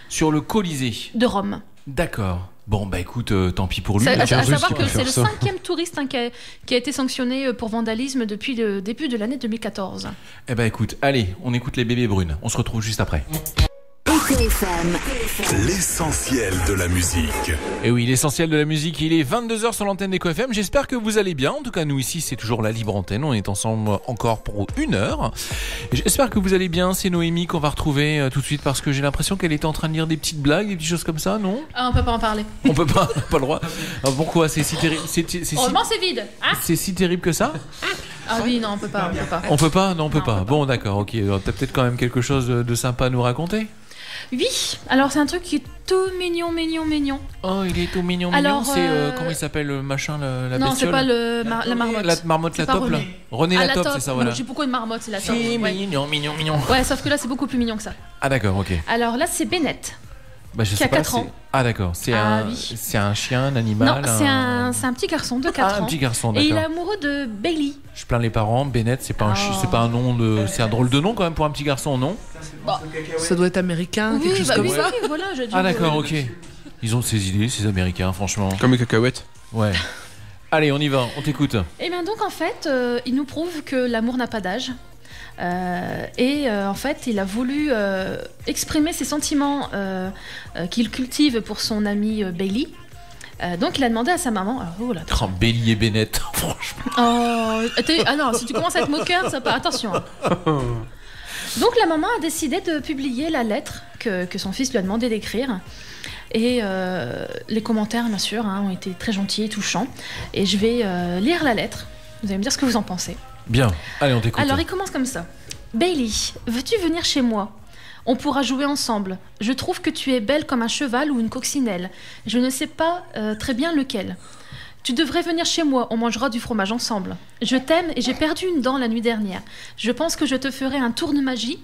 Sur le Colisée. de Rome. D'accord. Bon, bah écoute, tant pis pour lui. À Il a bien Russe savoir qui que peut c'est faire le ça. 5e touriste qui a été sanctionné pour vandalisme depuis le début de l'année 2014. Eh ben écoute, allez, on écoute les bébés brunes. On se retrouve juste après. EcoFM. L'essentiel de la musique. Et oui, l'essentiel de la musique, il est 22h sur l'antenne d'EcoFM. J'espère que vous allez bien. En tout cas, nous ici, c'est toujours la libre antenne. On est ensemble encore pour 1 heure. Et j'espère que vous allez bien. C'est Noémie qu'on va retrouver tout de suite parce que j'ai l'impression qu'elle était en train de lire des petites blagues, des petites choses comme ça, non? Ah, on peut pas en parler. On peut pas, pas le droit. Ah, pourquoi? C'est si terrible. Heureusement, c'est vide. Hein C'est si terrible que ça? Ah oui, non, on peut pas. On peut pas? Non, on peut Non, on pas. peut pas. Bon, d'accord, ok. Alors, t'as peut-être quand même quelque chose de sympa à nous raconter? Oui, alors c'est un truc qui est tout mignon. Oh, il est tout mignon, Alors, mignon. C'est comment il s'appelle le machin, la Non, c'est bestiole? pas la marmotte. La marmotte, C'est la pas top, là. René. René Ah, la top, c'est ça, voilà. Non, j'ai pourquoi une marmotte, c'est la top. C'est Ouais. mignon. Ouais, sauf que là, c'est beaucoup plus mignon que ça. Ah, d'accord, ok. Alors là, c'est Bennett. Bah, je Qui sais a pas, 4 ans. c'est- Ah, d'accord. C'est Ah, un... oui. c'est un chien, un animal. Non, c'est un petit garçon de 4 Ah, ans. un petit garçon, Et il est d'accord. amoureux de Bailey. Je plains les parents. Bennett, c'est pas un Oh. c'est pas un nom de. C'est un drôle de nom quand même pour un petit garçon, non? Ça doit être américain, quelque chose bah comme oui, ça. oui, voilà, je dis. Ah, d'accord, ok. Ils ont ces idées, ces Américains, franchement. Comme les cacahuètes. Ouais. Allez, on y va, on t'écoute. Et bien donc en fait, il nous prouve que l'amour n'a pas d'âge. En fait, il a voulu exprimer ses sentiments qu'il cultive pour son ami Bailey. Donc il a demandé à sa maman. Oh là. Oh, Bailey et Bennett, franchement. Oh, non, si tu commences à être moqueur, ça pas. Attention. Hein. Donc la maman a décidé de publier la lettre que son fils lui a demandé d'écrire. Et les commentaires, bien sûr, hein, ont été très gentils et touchants. Et je vais lire la lettre. Vous allez me dire ce que vous en pensez. Bien, allez, on t'écoute. Alors il commence comme ça. Bailey, veux-tu venir chez moi ? On pourra jouer ensemble. Je trouve que tu es belle comme un cheval ou une coccinelle. Je ne sais pas très bien lequel. Tu devrais venir chez moi, on mangera du fromage ensemble. Je t'aime et j'ai perdu une dent la nuit dernière. Je pense que je te ferai un tour de magie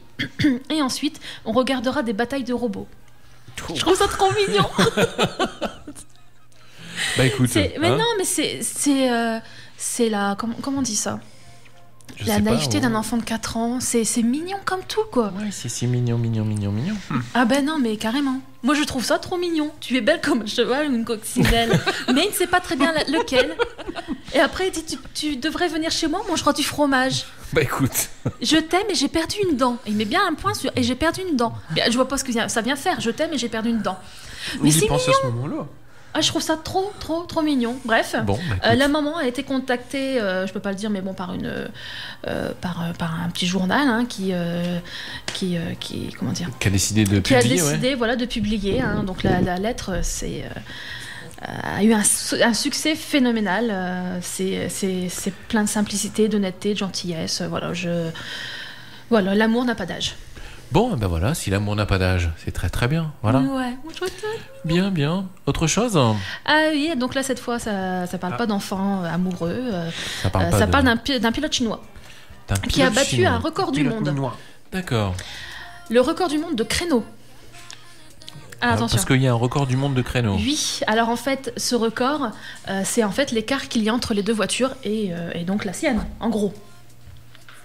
et ensuite on regardera des batailles de robots. Je trouve ça trop mignon. Bah écoute. Mais non, mais c'est la... Comment on dit ça? La naïveté d'un enfant de 4 ans, c'est mignon comme tout, quoi. Ouais, c'est mignon. Ah ben non, mais carrément. Moi, je trouve ça trop mignon. Tu es belle comme un cheval ou une coccinelle. Mais il ne sait pas très bien lequel. Et après, il dit, tu devrais venir chez moi, on mangera du fromage. Bah écoute. Je t'aime et j'ai perdu une dent. Il met bien un point sur... Et j'ai perdu une dent. Je vois pas ce que ça vient faire. Je t'aime et j'ai perdu une dent. Mais c'est mignon. À ce moment-là. Ah, je trouve ça trop mignon. Bref, bon, bah, la maman a été contactée, je peux pas le dire, mais bon, par un petit journal hein, qui comment dire, qui a décidé de qui publier, a décidé, voilà, de publier. Hein. Donc la lettre, a eu un succès phénoménal. C'est plein de simplicité, d'honnêteté, de gentillesse. Voilà, l'amour n'a pas d'âge. Bon, ben voilà, si l'amour n'a pas d'âge, c'est très très bien. Voilà. Ouais, Bien. Autre chose? Ah oui, donc là, cette fois, ça parle pas d'enfants amoureux. Ça parle d'un pilote chinois qui a battu un record du monde. D'accord. Le record du monde de créneau. Attention. Parce qu'il y a un record du monde de créneau. Oui, alors en fait, ce record, c'est en fait l'écart qu'il y a entre les deux voitures et donc la sienne, en gros.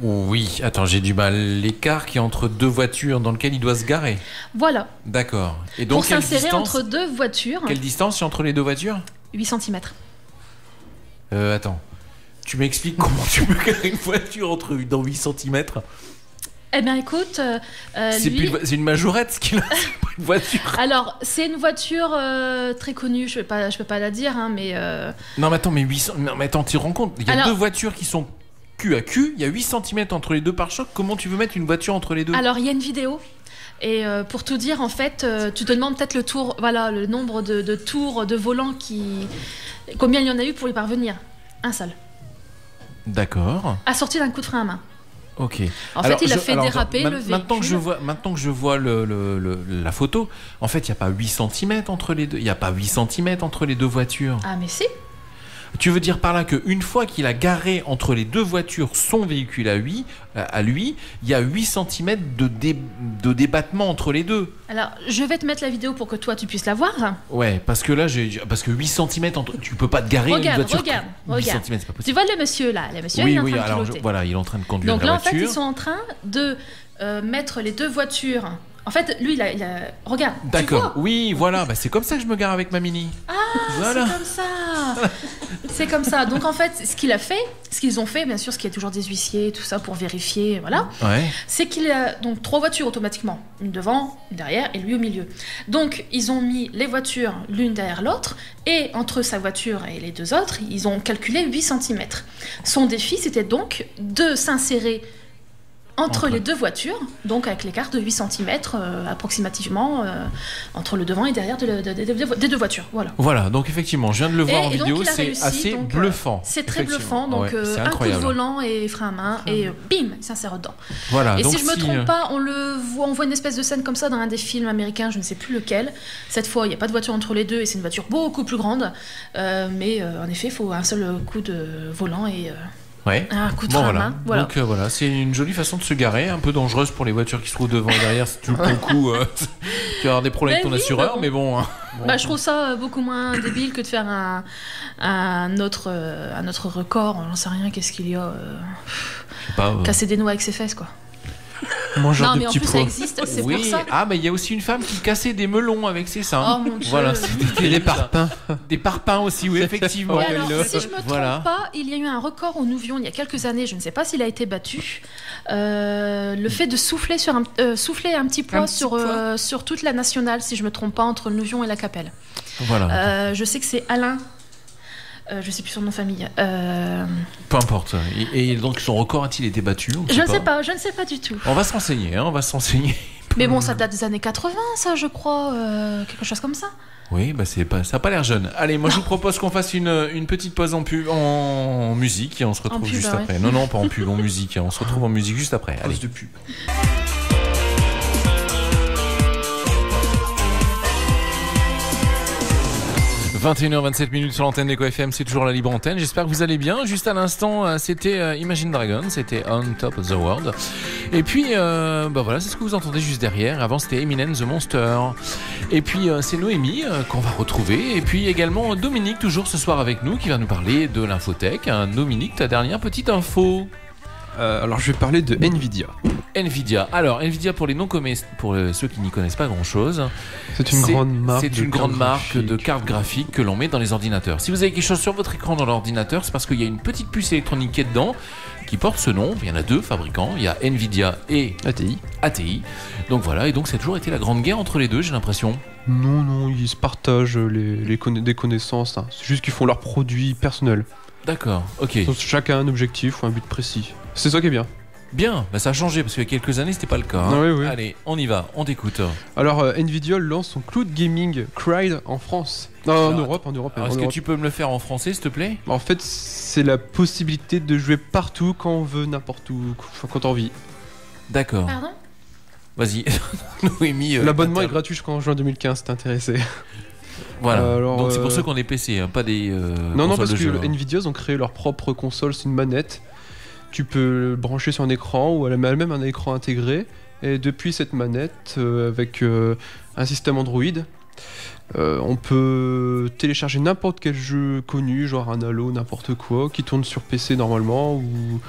Oui, attends, j'ai du mal. L'écart qui est entre deux voitures dans lequel il doit se garer. Voilà. D'accord. Et donc, pour s'insérer entre deux voitures. Quelle distance il y a entre les deux voitures? 8 cm. Attends. Tu m'expliques comment tu peux garer une voiture dans 8 cm? Eh bien, écoute, c'est une majorette ce qu'il a, c'est pas une voiture. Alors, c'est une voiture très connue, je peux pas la dire, hein, mais... Non, mais attends, mais attends, tu te rends compte? Il y a deux voitures qui sont cul à cul, il y a 8 cm entre les deux pare-chocs. Comment tu veux mettre une voiture entre les deux? Alors, il y a une vidéo. Et pour tout dire, en fait, tu te demandes peut-être le nombre de tours de volant combien il y en a eu pour y parvenir? Un seul. D'accord. Assorti d'un coup de frein à main. Ok. En fait, il a fait déraper le véhicule. Maintenant que je vois la photo, en fait, il n'y a pas 8 cm entre les deux. Il n'y a pas 8 cm entre les deux voitures. Ah, mais si. Tu veux dire par là qu'une fois qu'il a garé entre les deux voitures son véhicule à lui, il y a 8 cm de débattement entre les deux. Alors, je vais te mettre la vidéo pour que toi, tu puisses la voir. Ouais, parce que là, 8 cm entre... Tu peux pas te garer une voiture... Regarde. 8 cm, c'est pas possible. Tu vois le monsieur là? Le monsieur, oui, il est en train de alors piloter. voilà, il est en train de conduire donc la là, voiture. en fait, ils sont en train de mettre les deux voitures... En fait, lui, il a... Regarde. D'accord. Oui, voilà. Bah, c'est comme ça que je me gare avec ma Mini. Ah, voilà. c'est comme ça. C'est comme ça. Donc, en fait, ce qu'ils ont fait, bien sûr, ce qui est toujours des huissiers, tout ça, pour vérifier, voilà. Ouais. C'est qu'il a donc 3 voitures automatiquement. Une devant, une derrière et lui au milieu. Donc, ils ont mis les voitures l'une derrière l'autre et entre sa voiture et les deux autres, ils ont calculé 8 cm. Son défi, c'était donc de s'insérer entre les deux voitures, donc avec l'écart de 8 cm approximativement entre le devant et derrière des deux voitures. Voilà, donc effectivement, je viens de le voir en vidéo, c'est assez bluffant. C'est très bluffant, donc un coup de volant et frein à main, et bim, il s'insère dedans. Voilà, et donc si je me trompe pas, on voit une espèce de scène comme ça dans un des films américains, je ne sais plus lequel. Cette fois, il n'y a pas de voiture entre les deux, et c'est une voiture beaucoup plus grande. Mais en effet, il faut un seul coup de volant et... un coup de frein à main. Voilà. Donc voilà, c'est une jolie façon de se garer, un peu dangereuse pour les voitures qui se trouvent devant et derrière. Si tu le coup, tu vas avoir des problèmes avec ton assureur, mais bon. Je trouve ça beaucoup moins débile que de faire un autre record. J'en sais rien, qu'est-ce qu'il y a casser des noix avec ses fesses, quoi. Mangeur non, de mais en petits plus, pois. ça existe, c'est pour ça. Ah, mais il y a aussi une femme qui cassait des melons avec ses seins. Oh mon Dieu. Voilà, Et des parpaings. Des parpaings aussi, oui, effectivement. Et alors, si je me trompe pas, il y a eu un record au Nouvion il y a quelques années, je ne sais pas s'il a été battu. Le fait de souffler souffler un petit poids sur toute la nationale, si je me trompe pas, entre le Nouvion et la Capelle. Voilà. Je sais que c'est Alain. Je sais plus son nom de famille. Peu importe. Et donc son record a-t-il été battu? Je ne sais pas du tout. On va se renseigner, Mais bon, ça date des années 80, ça, je crois, quelque chose comme ça. Oui, bah ça n'a pas l'air jeune. Allez, moi je vous propose qu'on fasse une petite pause en musique et on se retrouve juste après. Non, pas en pub, en musique. On se retrouve en musique juste après. Allez. De pub. 21h27 sur l'antenne d'Eco FM, c'est toujours la libre antenne. J'espère que vous allez bien. Juste à l'instant, c'était Imagine Dragons, c'était On Top of the World. Et puis, voilà, c'est ce que vous entendez juste derrière. Avant, c'était Eminem The Monster. Et puis, c'est Noémie qu'on va retrouver. Et puis également Dominique, toujours ce soir avec nous, qui va nous parler de l'infotech. Dominique, ta dernière petite info. Alors, je vais parler de Nvidia. Nvidia. Alors, Nvidia, pour ceux qui n'y connaissent pas grand-chose, c'est une grande marque de cartes graphiques que l'on met dans les ordinateurs. Si vous avez quelque chose sur votre écran dans l'ordinateur, c'est parce qu'il y a une petite puce électronique qui est dedans, qui porte ce nom. Il y en a deux fabricants. Il y a Nvidia et ATI. Donc voilà, et donc ça a toujours été la grande guerre entre les deux, j'ai l'impression. Non, ils se partagent des connaissances. Hein. C'est juste qu'ils font leurs produits personnels. D'accord, ok. Chacun a un objectif ou un but précis. C'est ça qui est bien. Bien, ça a changé parce qu'il y a quelques années c'était pas le cas. Hein. Ah oui. Allez, on y va, on t'écoute. Alors Nvidia lance son cloud gaming Cride en France. En Europe. Est-ce que tu peux me le faire en français s'il te plaît ? En fait, c'est la possibilité de jouer partout quand on veut, n'importe où, quand on a envie. D'accord. Pardon ? Vas-y, Noémie. L'abonnement est gratuit jusqu'en juin 2015, t'es intéressé. Voilà, donc c'est pour ceux qui ont des PC, hein, pas des non, parce que Nvidia ont créé leur propre console, c'est une manette. Tu peux le brancher sur un écran ou elle a même un écran intégré. Et depuis cette manette, avec un système Android, on peut télécharger n'importe quel jeu connu, genre un Halo, n'importe quoi, qui tourne sur PC normalement ou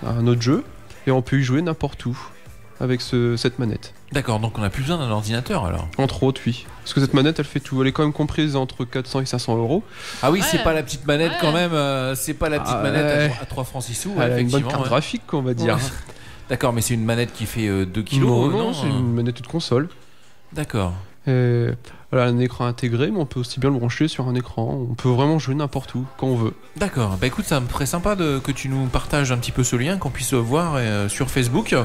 un autre jeu. Et on peut y jouer n'importe où avec cette manette. D'accord, donc on n'a plus besoin d'un ordinateur alors. Entre autres, oui. Parce que cette manette, elle fait tout. Elle est quand même comprise entre 400 et 500 euros. Ah oui, c'est pas la petite manette quand même. C'est pas la petite manette à 3 francs 6 sous. Elle a une bonne carte graphique, on va dire. D'accord, mais c'est une manette qui fait 2 kilos. Non, c'est une manette de console. D'accord. Elle a un écran intégré, mais on peut aussi bien le brancher sur un écran. On peut vraiment jouer n'importe où, quand on veut. D'accord. Bah écoute, ça me ferait sympa que tu nous partages un petit peu ce lien, qu'on puisse voir sur Facebook.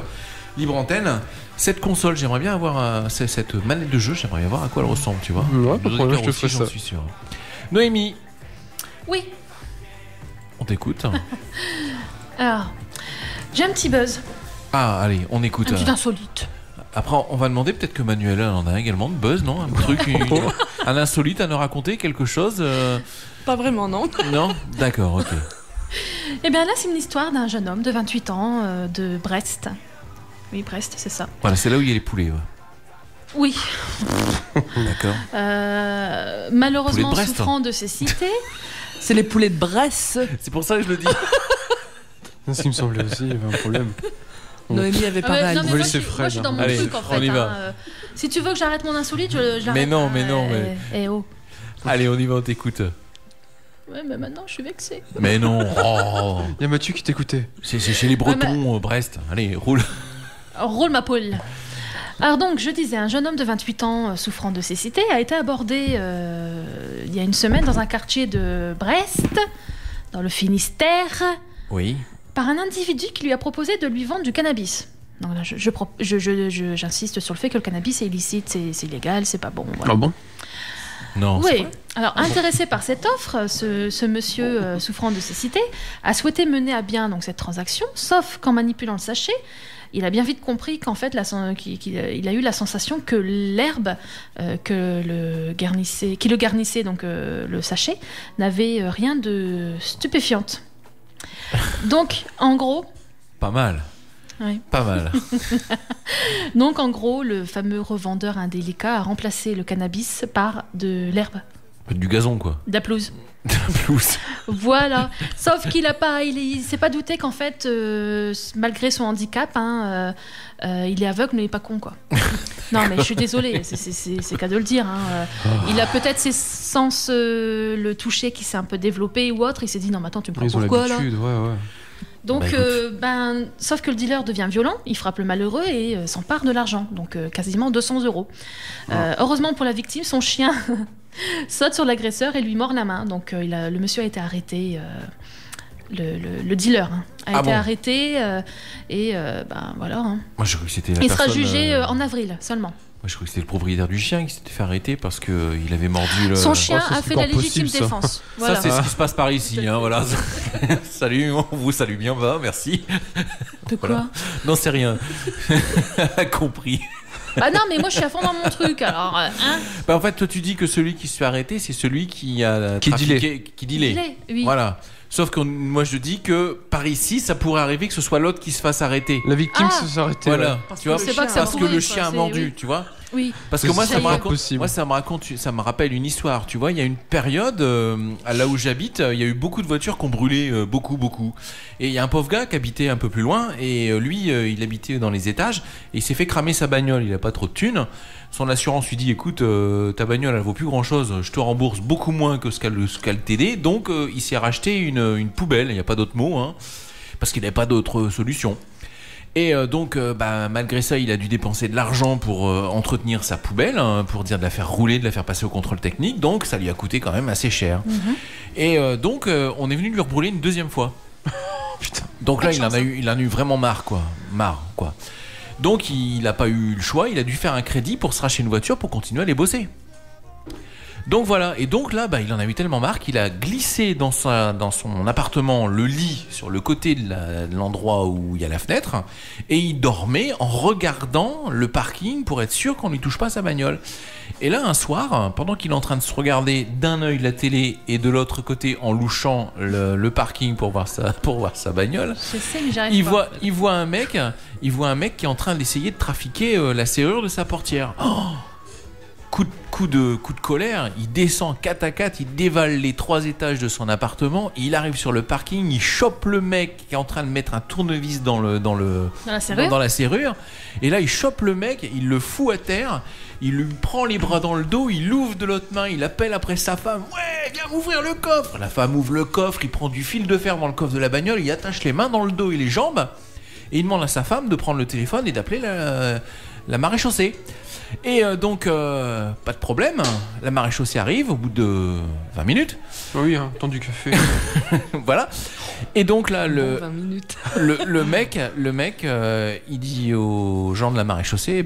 Libre antenne. Cette console, j'aimerais bien avoir cette manette de jeu, j'aimerais bien voir à quoi elle ressemble, tu vois. Ouais, pas de problème, je te ferai ça. J'en suis sûr. Noémie. Oui. On t'écoute. Alors, j'ai un petit buzz. Ah, allez, on écoute. Un petit insolite. Après, on va demander peut-être que Manuel en a également de buzz, non ? Un truc, un insolite à nous raconter, quelque chose Pas vraiment, non. Non ? D'accord, ok. Eh bien là, c'est une histoire d'un jeune homme de 28 ans de Brest. Oui, Brest, c'est ça. Voilà, c'est là où il y a les poulets. Ouais. Oui. D'accord. Malheureusement, souffrant de cécité. C'est les poulets de Brest. C'est pour ça que je le dis. Ce qui me semblait aussi, il y avait un problème. Noémie avait pareil. Moi, je suis dans mon truc en fait. On y va. Si tu veux que j'arrête mon insolite, je l'arrête. Mais non. Oh. Allez, on y va, on t'écoute. Ouais, mais maintenant je suis vexée. Mais non. Oh. Il y a Mathieu qui t'écoutait. C'est chez les Bretons, Brest. Allez, roule. Roule ma poule. Alors donc, je disais, un jeune homme de 28 ans souffrant de cécité a été abordé il y a une semaine dans un quartier de Brest, dans le Finistère, par un individu qui lui a proposé de lui vendre du cannabis. Donc là, j'insiste sur le fait que le cannabis est illicite, c'est illégal, c'est pas bon. Voilà. Ah bon ? Non. Oui. Alors, intéressé par cette offre, ce monsieur souffrant de cécité a souhaité mener à bien donc cette transaction, sauf qu'en manipulant le sachet, il a bien vite compris qu'en fait, il a eu la sensation que l'herbe qui le garnissait, donc le sachet, n'avait rien de stupéfiante. Donc, en gros... Pas mal. Oui. Pas mal. Donc, en gros, le fameux revendeur indélicat a remplacé le cannabis par de l'herbe. Du gazon, quoi. De la pelouse. De la pelouse. Voilà. Sauf qu'il il s'est pas douté qu'en fait, malgré son handicap, il est aveugle mais il est pas con, quoi. Non, mais je suis désolée, c'est qu'à de le dire. Il a peut-être ses sens, le toucher qui s'est un peu développé ou autre. Il s'est dit non, mais attends, tu me prends pour quoi là ? Ouais. Donc, sauf que le dealer devient violent, il frappe le malheureux et s'empare de l'argent, donc quasiment 200 €. Heureusement pour la victime, son chien saute sur l'agresseur et lui mord la main. Donc, le monsieur a été arrêté, le dealer a été arrêté et voilà. Moi, je crois que c'était il sera jugé en avril seulement. Moi, je crois que c'était le propriétaire du chien qui s'était fait arrêter parce qu'il avait mordu le... Son chien a fait la légitime défense. Voilà. Ça, c'est ce qui se passe par ici. Voilà. Salut, on vous salue bien bas, merci. De quoi ? Voilà. Non, c'est rien. Compris. Bah non, mais moi je suis à fond dans mon truc, alors. Hein Bah en fait, toi tu dis que celui qui se fait arrêter, c'est celui qui a Qui trafiqué, qui dealait. Oui. Voilà. Sauf que moi je dis que par ici, ça pourrait arriver que ce soit l'autre qui se fasse arrêter. La victime Ah. se soit arrêtée. Voilà. Parce Tu vois, que C'est pas que ça parce que pourrait, le quoi, chien a c'est- mordu, oui. tu vois. Oui. Parce que Mais moi c'est ça me pas raconte, possible. ça me rappelle une histoire. Tu vois, il y a une période là où j'habite, il y a eu beaucoup de voitures qui ont brûlé, beaucoup. Et il y a un pauvre gars qui habitait un peu plus loin et lui, il habitait dans les étages et il s'est fait cramer sa bagnole. Il a pas trop de thunes. Son assurance lui dit, écoute, ta bagnole elle vaut plus grand chose. Je te rembourse beaucoup moins que ce qu'elle t'aidait. Donc il s'est racheté une poubelle. Il n'y a pas d'autre mot, hein, parce qu'il n'avait pas d'autre solution. Et donc, malgré ça, il a dû dépenser de l'argent pour entretenir sa poubelle, hein, pour dire de la faire rouler, de la faire passer au contrôle technique. Donc, ça lui a coûté quand même assez cher. Et donc, on est venu lui rebrûler une deuxième fois. Putain. Donc là, il en a eu vraiment marre, quoi. Donc, il n'a pas eu le choix. Il a dû faire un crédit pour se racheter une voiture pour continuer à les bosser. Donc voilà, et donc là, il en a eu tellement marre qu'il a glissé dans son appartement le lit sur le côté de l'endroit où il y a la fenêtre, et il dormait en regardant le parking pour être sûr qu'on ne lui touche pas sa bagnole. Et là, un soir, pendant qu'il est en train de se regarder d'un œil la télé et de l'autre côté en louchant le parking pour voir sa bagnole, Je sais, mais j'arrive pas. il voit un mec qui est en train d'essayer de trafiquer la serrure de sa portière. Coup de colère, il descend 4 à 4, il dévale les 3 étages de son appartement, il arrive sur le parking, il chope le mec qui est en train de mettre un tournevis dans la serrure, et là il chope le mec, il le fout à terre, il lui prend les bras dans le dos, il l'ouvre de l'autre main, il appelle après sa femme, ouais, viens m'ouvrir le coffre. La femme ouvre le coffre, il prend du fil de fer dans le coffre de la bagnole, il attache les mains dans le dos et les jambes, et il demande à sa femme de prendre le téléphone et d'appeler la maréchaussée. Et donc, pas de problème, la maréchaussée arrive au bout de 20 minutes. Oui, hein, temps du café. Voilà. Et donc là, 20 minutes. le mec, il dit aux gens de la maréchaussée,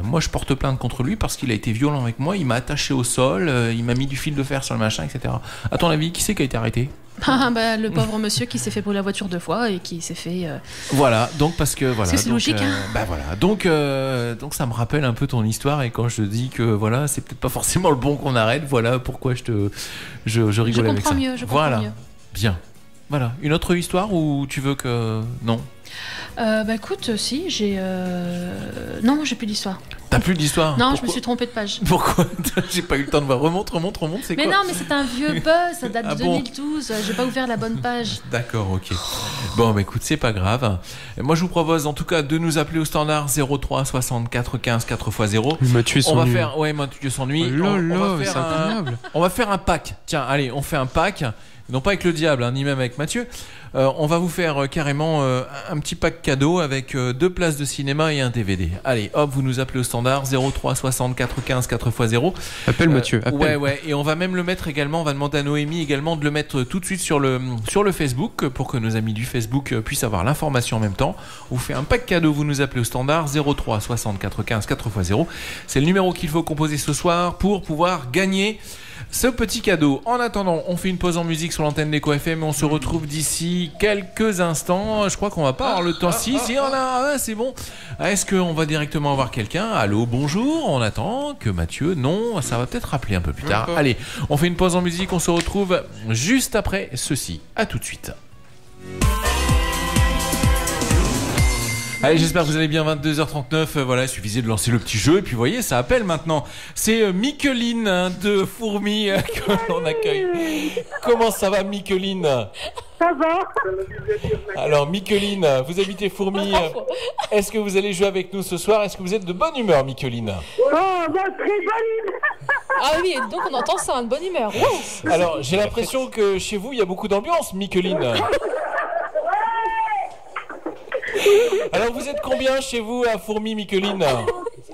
moi je porte plainte contre lui parce qu'il a été violent avec moi, il m'a attaché au sol, il m'a mis du fil de fer sur le machin, etc. À ton avis, qui c'est qui a été arrêté ? Le pauvre monsieur qui s'est fait brûler la voiture 2 fois et qui s'est fait. Voilà, donc parce que voilà. C'est logique, hein. Voilà, donc ça me rappelle un peu ton histoire, et quand je dis que voilà, c'est peut-être pas forcément le bon qu'on arrête, voilà pourquoi je rigole avec ça. Je comprends mieux. Bien. Voilà, une autre histoire ou tu veux que non ? Écoute, si, j'ai. Non, j'ai plus d'histoire. T'as plus d'histoire ? Non, Pourquoi ? je me suis trompée de page. Pourquoi ? J'ai pas eu le temps de voir. Remonte, c'est Mais quoi ? non, mais c'est un vieux buzz, ça date Ah de bon 2012. J'ai pas ouvert la bonne page. D'accord, ok. Bon, écoute, c'est pas grave. Moi, je vous propose en tout cas de nous appeler au standard 03 64 15 4x0. Mathieu On va s'ennuie. faire, Mathieu s'ennuie. C'est incroyable. On va faire un pack. Tiens, allez, on fait un pack. Non pas avec le diable, hein, ni même avec Mathieu. On va vous faire carrément un petit pack cadeau avec 2 places de cinéma et un DVD. Allez, hop, vous nous appelez au standard 03 64 15 4x0. Appelle Mathieu, appelle. Ouais, et on va même le mettre également, on va demander à Noémie également de le mettre tout de suite sur le Facebook pour que nos amis du Facebook puissent avoir l'information en même temps. On vous fait un pack cadeau, vous nous appelez au standard 03 64 15 4x0. C'est le numéro qu'il faut composer ce soir pour pouvoir gagner ce petit cadeau. En attendant, on fait une pause en musique sur l'antenne d'Eco FM et on se retrouve d'ici quelques instants. Je crois qu'on va pas avoir le temps. Si, on a, c'est bon. Est-ce qu'on va directement avoir quelqu'un ? Allô, bonjour. On attend que Mathieu. Non, ça va peut-être rappeler un peu plus tard. Allez, on fait une pause en musique. On se retrouve juste après ceci. À tout de suite. Allez, j'espère que vous allez bien, 22h39, voilà, il suffisait de lancer le petit jeu, et puis vous voyez, ça appelle maintenant. C'est Micheline de Fourmi que l'on accueille. Comment ça va, Micheline ? Ça va. Alors, Micheline, vous habitez Fourmi. Est-ce que vous allez jouer avec nous ce soir ? Est-ce que vous êtes de bonne humeur, Micheline ? Oh, très bonne. Ah oui, donc on entend ça, de bonne humeur. Alors, j'ai l'impression que chez vous, il y a beaucoup d'ambiance, Micheline. Alors, vous êtes combien chez vous à Fourmi, Micheline ?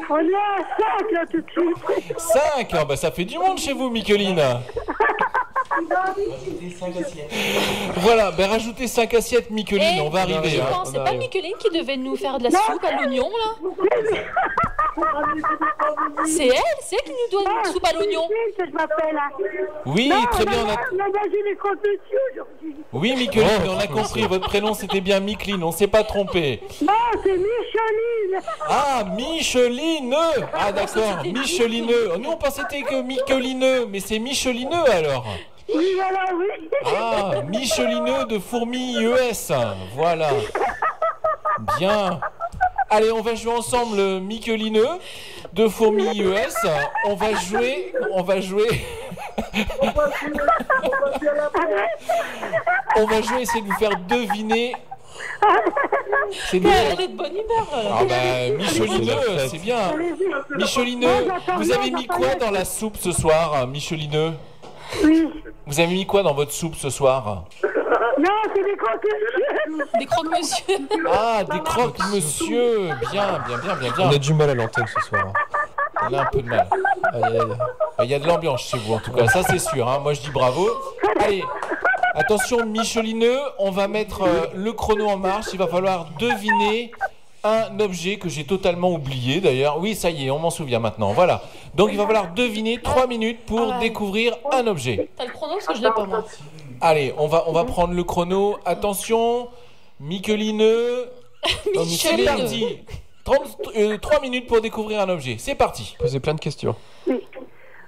On est à 5 là tout de suite. 5 ? Ça fait du monde chez vous, Micheline. Voilà, rajoutez 5 assiettes, Micheline, on va arriver. C'est pas Micheline qui devait nous faire de la soupe à l'oignon, là ? C'est elle qui nous doit une soupe à l'oignon. Que je m'appelle. Oui, Non, très bien. on a mangé les crottes dessus aujourd'hui. Oui, Micheline, on a compris. Votre prénom, c'était bien Micheline. On s'est pas trompé. Non, c'est Micheline. Ah, Micheline. Ah, d'accord. Micheline. Nous, on pensait que c'était que Micheline, mais c'est Micheline alors. Oui, voilà, oui. Ah, Micheline de Fourmi ES. Voilà. Bien. Allez, on va jouer ensemble, Micheline de Fourmi ES. On va jouer. On va jouer, essayer de vous faire deviner. Elle est de bonne humeur. Ah bah, Micheline, c'est bien. Micheline, vous avez mis quoi dans la soupe ce soir, Micheline? Oui. Vous avez mis quoi dans votre soupe ce soir? Non, c'est des croque-monsieur. Des croque-monsieur. Ah, des croque-monsieur. Bien. On a du mal à l'antenne ce soir. On a un peu de mal. Il y a de l'ambiance chez vous en tout cas, ça c'est sûr. Hein. Moi je dis bravo. Allez, attention Micheline, on va mettre le chrono en marche. Il va falloir deviner un objet que j'ai totalement oublié d'ailleurs. Oui, ça y est, on m'en souvient maintenant. Voilà. Donc il va falloir deviner 3 minutes pour découvrir un objet. T'as le chrono parce que je l'ai pas moi. Allez, on va prendre le chrono. Attention, Micheline. C'est parti. 3 minutes pour découvrir un objet. C'est parti. Posez plein de questions. Oui.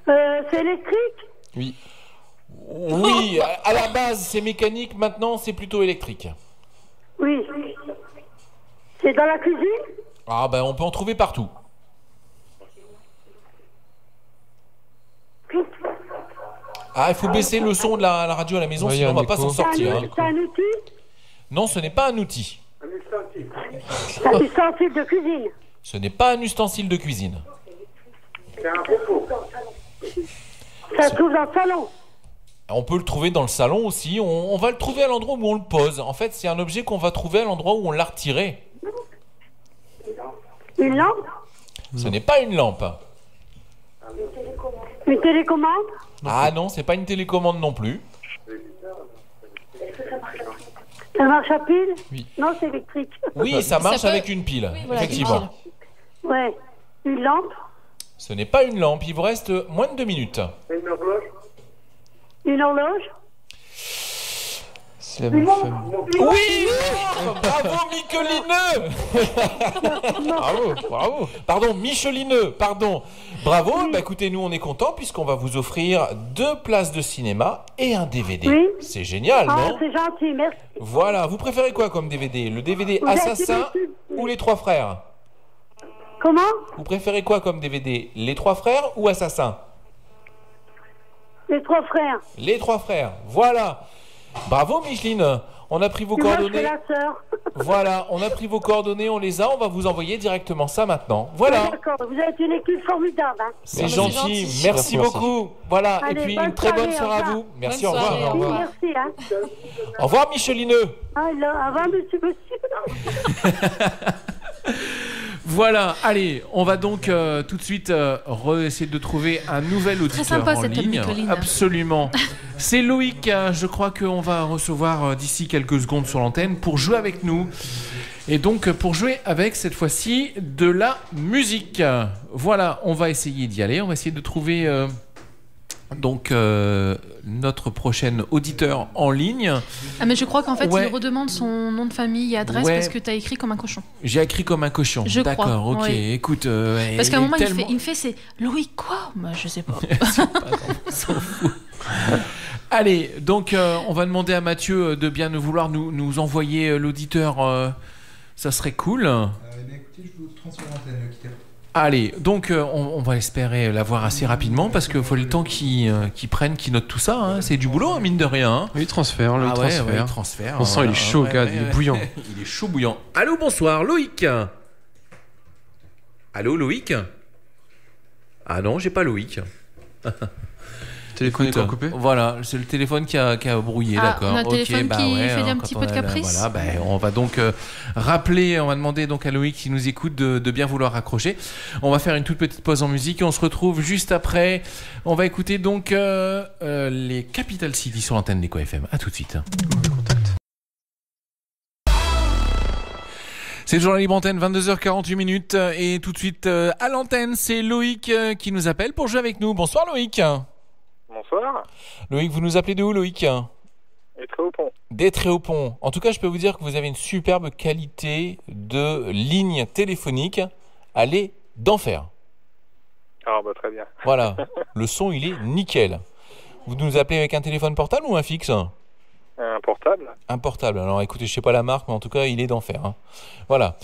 C'est électrique? Oui. Oui, à la base c'est mécanique, maintenant c'est plutôt électrique. Oui. C'est dans la cuisine? Ah ben on peut en trouver partout. Ah, il faut baisser le son de la radio à la maison, Ouais, sinon on va un pas écho. s'en sortir. Hein. C'est un outil? Non, ce n'est pas un outil. C'est un ustensile de cuisine? Ce n'est pas un ustensile de cuisine. Ça se trouve dans le salon? On peut le trouver dans le salon aussi. On va le trouver à l'endroit où on le pose. En fait, c'est un objet qu'on va trouver à l'endroit où on l'a retiré. Une lampe? Ce n'est pas une lampe. Une télécommande? Ah non, c'est pas une télécommande non plus. Ça marche à pile? Oui. Non, c'est électrique. Oui, ça marche peut- avec une pile, Oui, voilà, effectivement. une Ouais. Une lampe? Ce n'est pas une lampe. Il vous reste moins de 2 minutes. Une horloge? C'est la même femme. Oui, bravo Micheline. Bravo. Pardon, Micheline, pardon. Bravo, bah écoutez, nous on est contents puisqu'on va vous offrir 2 places de cinéma et un DVD. Oui. C'est génial, Ah, non? c'est gentil, merci. Voilà, vous préférez quoi comme DVD? Le DVD Vous êtes Assassin une- ou Les Trois Frères? Comment? Vous préférez quoi comme DVD? Les Trois Frères ou Assassin? Les trois frères. Les Trois Frères, voilà. Bravo Micheline, on a pris vos Et moi, je coordonnées. fais la sœur. Voilà, on a pris vos coordonnées, on les a, on va vous envoyer directement ça maintenant. Voilà. D'accord, vous êtes une équipe formidable. Hein. C'est Merci, gentil. gentil. Merci Merci. beaucoup. Voilà, Allez, et puis bonne une très bonne soirée, soirée à au vous. Merci, Bonne au revoir. soirée, au Oui, revoir. merci. Hein. Au revoir Micheline. Alors, avant, monsieur. Voilà, allez, on va donc tout de suite essayer de trouver un nouvel auditeur sympa, en cette ligne. Micheline. Absolument. C'est Loïc, je crois qu'on va recevoir d'ici quelques secondes sur l'antenne pour jouer avec nous. Et donc pour jouer avec cette fois-ci de la musique. Voilà, on va essayer d'y aller, on va essayer de trouver notre prochaine auditeur en ligne. Ah, mais je crois qu'en fait, Ouais. il redemande son nom de famille et adresse Ouais. parce que t'as écrit comme un cochon. J'ai écrit comme un cochon. Je crois, D'accord, ok. oui. Écoute, Parce qu'à un moment, tellement... il me fait c'est Louis quoi? Moi, je sais pas. On s'en fout. Allez, donc on va demander à Mathieu de bien vouloir nous envoyer l'auditeur. Ça serait cool. Écoutez, je vous transfère l'antenne, ne quittez pas. Allez, donc on va espérer l'avoir assez rapidement parce qu'il faut le temps qu'ils prennent, qu'ils notent tout ça. Hein. C'est du boulot, hein, mine de rien. Hein. Oui, transfert, le Ah ouais, transfert. ouais, transfert. On sent, il est chaud, le gars, il est bouillant. Il est chaud bouillant. Allô, bonsoir, Loïc. Allô, Loïc. Ah non, j'ai pas Loïc. Téléphone est encore coupé. Voilà, c'est le téléphone qui a brouillé, Ah, d'accord. on a le téléphone qui fait un quand petit on peu de a- caprice. Voilà, on va donc rappeler, on va demander donc à Loïc qui nous écoute de bien vouloir raccrocher. On va faire une toute petite pause en musique et on se retrouve juste après. On va écouter donc les Capital City sur l'antenne d'Eco FM. À tout de suite. C'est toujours la libre antenne, 22h48 minutes. Et tout de suite, à l'antenne, c'est Loïc qui nous appelle pour jouer avec nous. Bonsoir Loïc. Bonsoir. Loïc, vous nous appelez de où Loïc? D'Étréaupont. D'Étréaupont. En tout cas, je peux vous dire que vous avez une superbe qualité de ligne téléphonique. Allez d'enfer. Ah bah très bien. Voilà, le son il est nickel. Vous nous appelez avec un téléphone portable ou un fixe? Un portable. Un portable. Alors écoutez, je sais pas la marque, mais en tout cas, il est d'enfer. Hein. Voilà.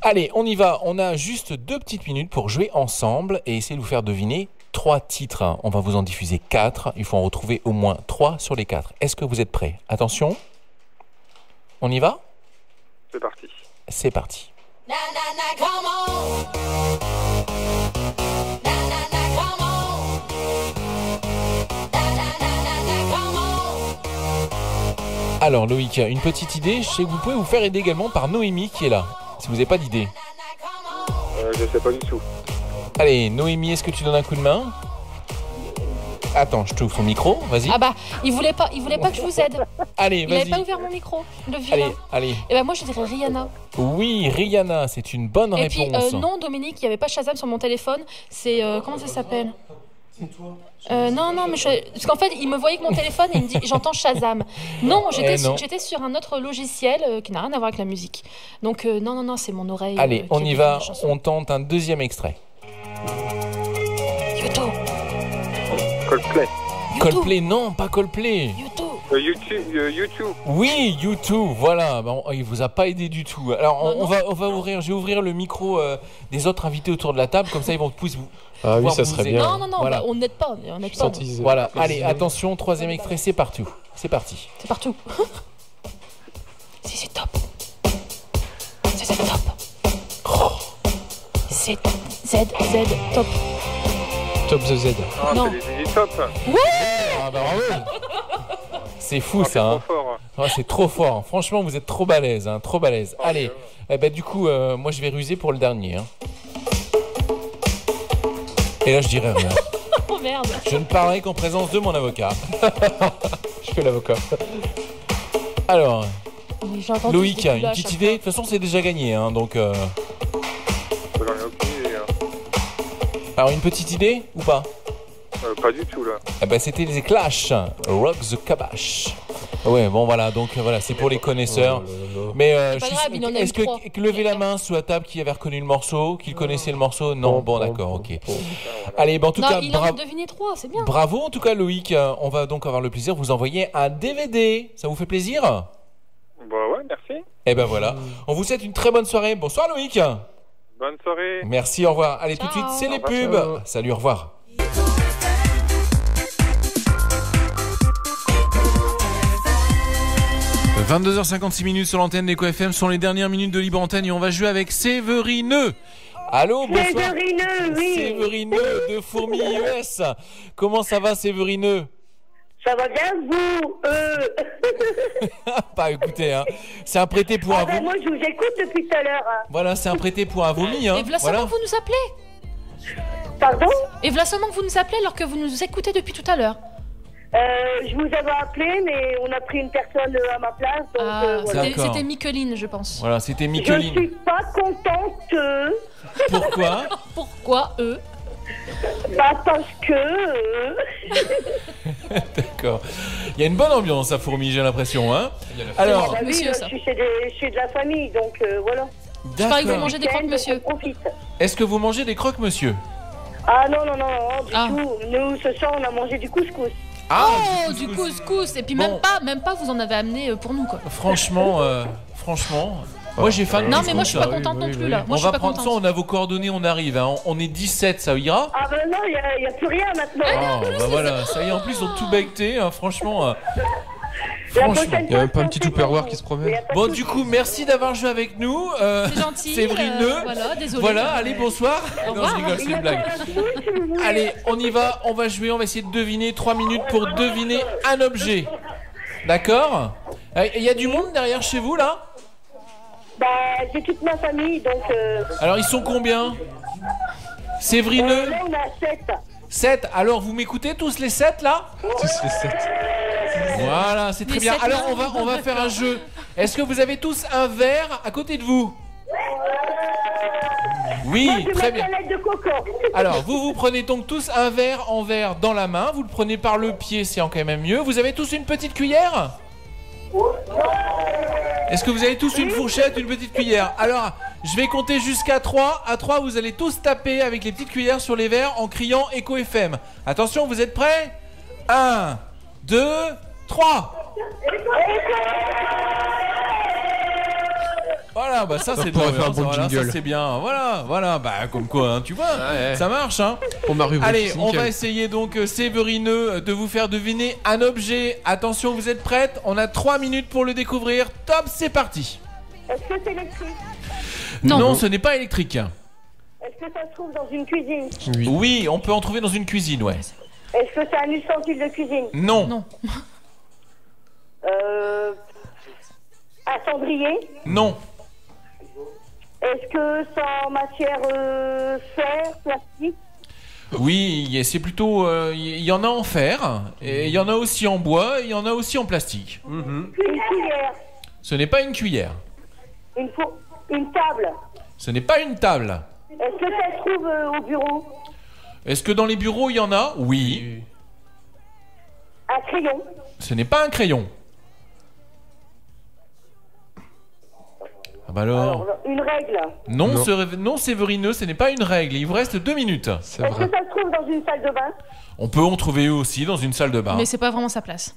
Allez, on y va. On a juste 2 petites minutes pour jouer ensemble et essayer de vous faire deviner 3 titres. On va vous en diffuser 4. Il faut en retrouver au moins 3 sur les 4. Est-ce que vous êtes prêts? Attention. On y va? C'est parti. C'est parti. Na, na, na, come on. Na, na, na, come on. Na, na, na, na, come on. Alors Loïc, une petite idée. Je sais que vous pouvez vous faire aider également par Noémie qui est là. Si vous n'avez pas d'idée. Je sais pas du tout. Allez, Noémie, est-ce que tu donnes un coup de main? Attends, je t'ouvre ton micro, vas-y. Ah bah, il voulait pas que je vous aide. Allez, Il vas-y. avait pas ouvert mon micro, le vilain. Allez. Et bah moi je dirais Rihanna. Oui, Rihanna, c'est une bonne Et réponse. puis non Dominique, il n'y avait pas Shazam sur mon téléphone. C'est comment ça s'appelle? Non, mais parce qu'en fait, il me voyait avec mon téléphone et il me dit j'entends Shazam. Non, j'étais sur un autre logiciel qui n'a rien à voir avec la musique. Donc non, c'est mon oreille. Allez, on y va, la chanson. on tente un deuxième extrait. YouTube. Coldplay. Coldplay, non, pas Coldplay. YouTube. Oui, YouTube, voilà. Bon, il vous a pas aidé du tout. Alors, on va ouvrir, je vais ouvrir le micro des autres invités autour de la table, comme ça ils vont pouvoir vous. Ah oui, ça vous serait aider. bien. Non, Voilà. bah, on n'aide pas. Voilà, allez, attention, troisième extrait, c'est partout. C'est parti. C'est partout. C'est top. C'est top. C'est Z, top. Top the Z. Ah, Non. c'est les Ziggy Top. Ah bah bravo. C'est fou ça. Hein. Trop fort. Ouais, c'est trop fort. Franchement, vous êtes trop balèze, hein, trop balèze. Allez, du coup, moi je vais ruser pour le dernier. Hein. Et là, je dirai rien. Oh merde. Je ne parlerai qu'en présence de mon avocat. Je fais l'avocat. Alors, Mais j'ai entendu Loïc, ce début-là une à petite chaque idée. De toute façon, c'est déjà gagné, hein, donc. J'en ai aucune idée. Alors, une petite idée ou pas? Pas du tout là. C'était les Clash, Rock the Cabache. Ouais, bon voilà, donc voilà, c'est pour les connaisseurs. Mais pas grave, il en a eu est-ce trois. que levez la main sous la table qui avait reconnu le morceau, qui connaissait le morceau? Non, bon d'accord, ok. Allez, en tout Non, cas, il en a deviné 3, c'est bien. bravo en tout cas Loïc. On va donc avoir le plaisir de vous envoyer un DVD. Ça vous fait plaisir? Bah ouais, merci. Et ben voilà, on vous souhaite une très bonne soirée. Bonsoir Loïc. Bonne soirée. Merci, au revoir. Allez, tout de suite, c'est les pubs. Salut, au revoir. « 22h56 sur l'antenne d'Eco FM sont les dernières minutes de Libre Antenne et on va jouer avec Séverineux. Allô, bonsoir. Séverineux, oui. Séverineux de Fourmi US. Comment ça va, Séverineux? Ça va bien, vous Bah écoutez, hein, c'est un prêté pour un vomi. Moi, je vous écoute depuis tout à l'heure. Voilà, c'est un prêté pour un vomi. Hein. Et voilà seulement que vous nous appelez. Pardon? Et voilà seulement que vous nous appelez alors que vous nous écoutez depuis tout à l'heure. Je vous avais appelé, mais on a pris une personne à ma place. Donc, voilà. D'accord. C'était Micheline, je pense. Voilà, c'était Je Micheline. suis pas contente. Pourquoi? Pourquoi eux? Bah parce que... D'accord. Il y a une bonne ambiance à Fourmi, j'ai l'impression. Hein. Alors, bah oui, monsieur, je ça. suis chez de la famille, donc voilà. Je parie que vous d'accord. mangez des croque-monsieur. On profite. Est-ce que vous mangez des croque-monsieur? Ah non, du Ah. tout. Nous, ce soir, on a mangé du couscous. Oh, du couscous. Et puis Bon. même pas, vous en avez amené pour nous, quoi. Franchement, moi j'ai faim de Non, mais moi je suis pas couscous, ça. contente non plus, là. Moi On je suis va pas prendre ça, contente. on a vos coordonnées, on arrive. Hein. On est 17, ça ira? Ah ben non, il n'y a plus rien maintenant. Oh, bah voilà, ça y est, en plus, ils ont tout becté, hein, franchement. La franchement. prochaine Il y a même fois, pas un petit c'est Tupperware bon. qui se promène. Mais y a pas de Bon, souci. du coup, merci d'avoir joué avec nous. C'est gentil. Séverineux. Voilà, désolé. Voilà, allez, bonsoir. Au Non, revoir. je rigole, c'est Il y a une blague. pas de souci, si vous voulez. Allez, on y va, on va jouer, on va essayer de deviner 3 minutes pour deviner un objet. D'accord? Il y a du monde derrière chez vous, là? Bah, j'ai toute ma famille, donc... Alors, ils sont combien? Séverineux? là, on a 7. 7. Alors, vous m'écoutez tous les 7, là? Tous les 7. Voilà, c'est très Les bien. 7 Alors, mains. on va faire un jeu. Est-ce que vous avez tous un verre à côté de vous? Oui, Moi, je très mets bien. canette de coco. Alors, vous prenez donc tous un verre en verre dans la main. Vous le prenez par le pied, c'est quand même mieux. Vous avez tous une petite cuillère? Est-ce que vous avez tous une fourchette, une petite cuillère? Alors, je vais compter jusqu'à 3. À 3, vous allez tous taper avec les petites cuillères sur les verres en criant Echo FM. Attention, vous êtes prêts? 1, 2, 3. Voilà, bah ça c'est pourrait faire un bon voilà, ça jingle. c'est bien. Voilà, bah comme quoi, hein, tu vois, Ouais. ça marche, hein. Pour ma rubrique, Allez, c'est on nickel. va essayer donc, Séverineux, de vous faire deviner un objet. Attention, vous êtes prêtes? On a 3 minutes pour le découvrir. Top, c'est parti. Est-ce que c'est électrique? Non, ce n'est pas électrique. Est-ce que ça se trouve dans une cuisine? Oui, on peut en trouver dans une cuisine, ouais. Est-ce que c'est un ustensile de cuisine? Non. Un cendrier? Non. Est-ce que c'est en matière fer, plastique? Oui, c'est plutôt. Il y en a en fer, et il y en a aussi en bois, et il y en a aussi en plastique. Une cuillère? Ce n'est pas une cuillère. Une table? Ce n'est pas une table. Est-ce que ça se trouve au bureau? Est-ce que dans les bureaux il y en a? Oui. Un crayon? Ce n'est pas un crayon. Ah bah alors. Une règle? Non, non, Séverineux, ce n'est pas une règle. Il vous reste 2 minutes. Est-ce que ça se trouve dans une salle de bain? On peut en trouver aussi dans une salle de bain. Mais c'est pas vraiment sa place.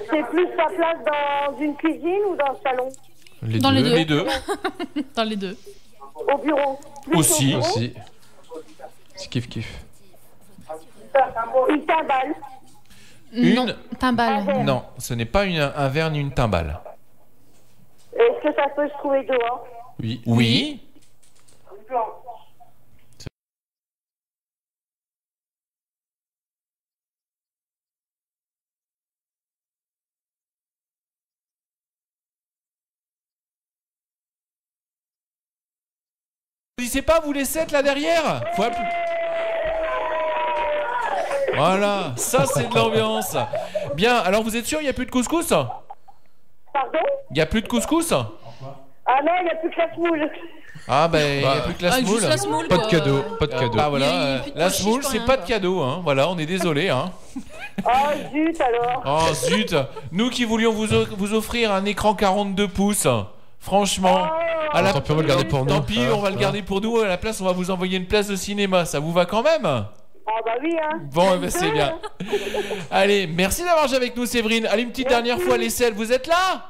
C'est plus sa place dans une cuisine ou dans le salon? Dans les deux. Les deux. Dans les deux. Au bureau? Plus Aussi. au bureau? Aussi. C'est kiff. Une timbale? Non, timbale. Non, ce n'est pas un verre ni une timbale. Est-ce que ça peut se trouver dehors? Oui. Vous ne pas, vous les 7 là derrière? Faut appeler. Voilà, ça c'est de l'ambiance. Bien, alors vous êtes sûr, il n'y a plus de couscous? Pardon? Il n'y a plus de couscous? Ah non, il n'y a plus que la semoule. Ah ben, il n'y a plus que la semoule. juste la semoule, Pas quoi. de cadeau, pas de cadeau. Ah voilà, Il y a plus de la pois chiches semoule pour c'est rien, pas de quoi. cadeau, hein. Voilà, on est désolé, hein. Oh zut alors. Oh zut, nous qui voulions vous offrir un écran 42 pouces, franchement, à la... Tant pis, on va le garder pour nous. Tant pis, on va le garder pour nous. À la place, on va vous envoyer une place de cinéma. Ça vous va quand même? Ah bah oui hein. Bon, eh ben, c'est bien. Allez, merci d'avoir joué avec nous, Séverine. Allez, une petite dernière fois, les selles, vous êtes là?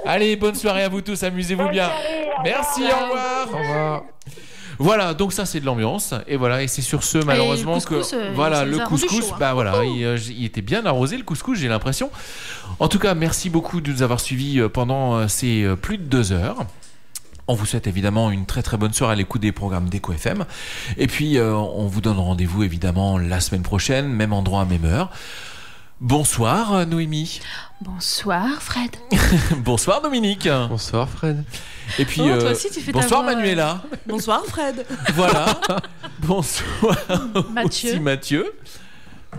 Allez, bonne soirée à vous tous, amusez-vous bien. Merci, au revoir. Au revoir. Voilà, donc ça c'est de l'ambiance. Et voilà, et c'est sur ce malheureusement le couscous, que voilà ça le nous a rendu couscous, chaud, hein. bah voilà, il était bien arrosé le couscous, j'ai l'impression. En tout cas, merci beaucoup de nous avoir suivis pendant ces plus de 2 heures. On vous souhaite évidemment une très très bonne soirée à l'écoute des programmes d'Echo FM. Et puis on vous donne rendez-vous évidemment la semaine prochaine, même endroit, même heure. Bonsoir Noémie. Bonsoir Fred. Bonsoir Dominique. Bonsoir Fred. Et puis Oh, toi aussi, tu fais ta bonsoir voix, Manuela. Bonsoir Fred. Voilà. Bonsoir Mathieu. aussi Mathieu.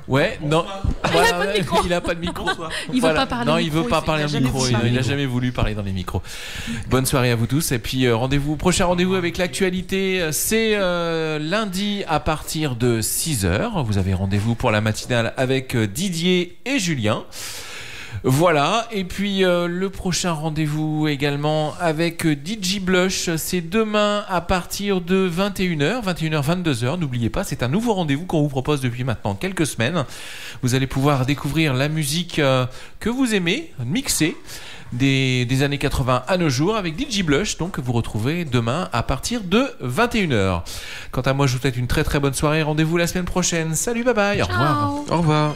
Ouais, non. a pas de micro. Il a pas de micro. Il veut pas parler Non, au il micro, veut pas il parler a au jamais micro. voulu Il parler. a jamais voulu parler dans les micros. Bonne soirée à vous tous. Et puis prochain rendez-vous avec l'actualité, c'est lundi à partir de 6h. Vous avez rendez-vous pour la matinale avec Didier et Julien. Voilà, et puis le prochain rendez-vous également avec DJ Blush, c'est demain à partir de 21h, 22h, n'oubliez pas, c'est un nouveau rendez-vous qu'on vous propose depuis maintenant quelques semaines. Vous allez pouvoir découvrir la musique que vous aimez, mixée, des années 80 à nos jours avec DJ Blush, donc vous retrouvez demain à partir de 21h. Quant à moi, je vous souhaite une très très bonne soirée, rendez-vous la semaine prochaine. Salut, bye bye, au revoir. Au revoir.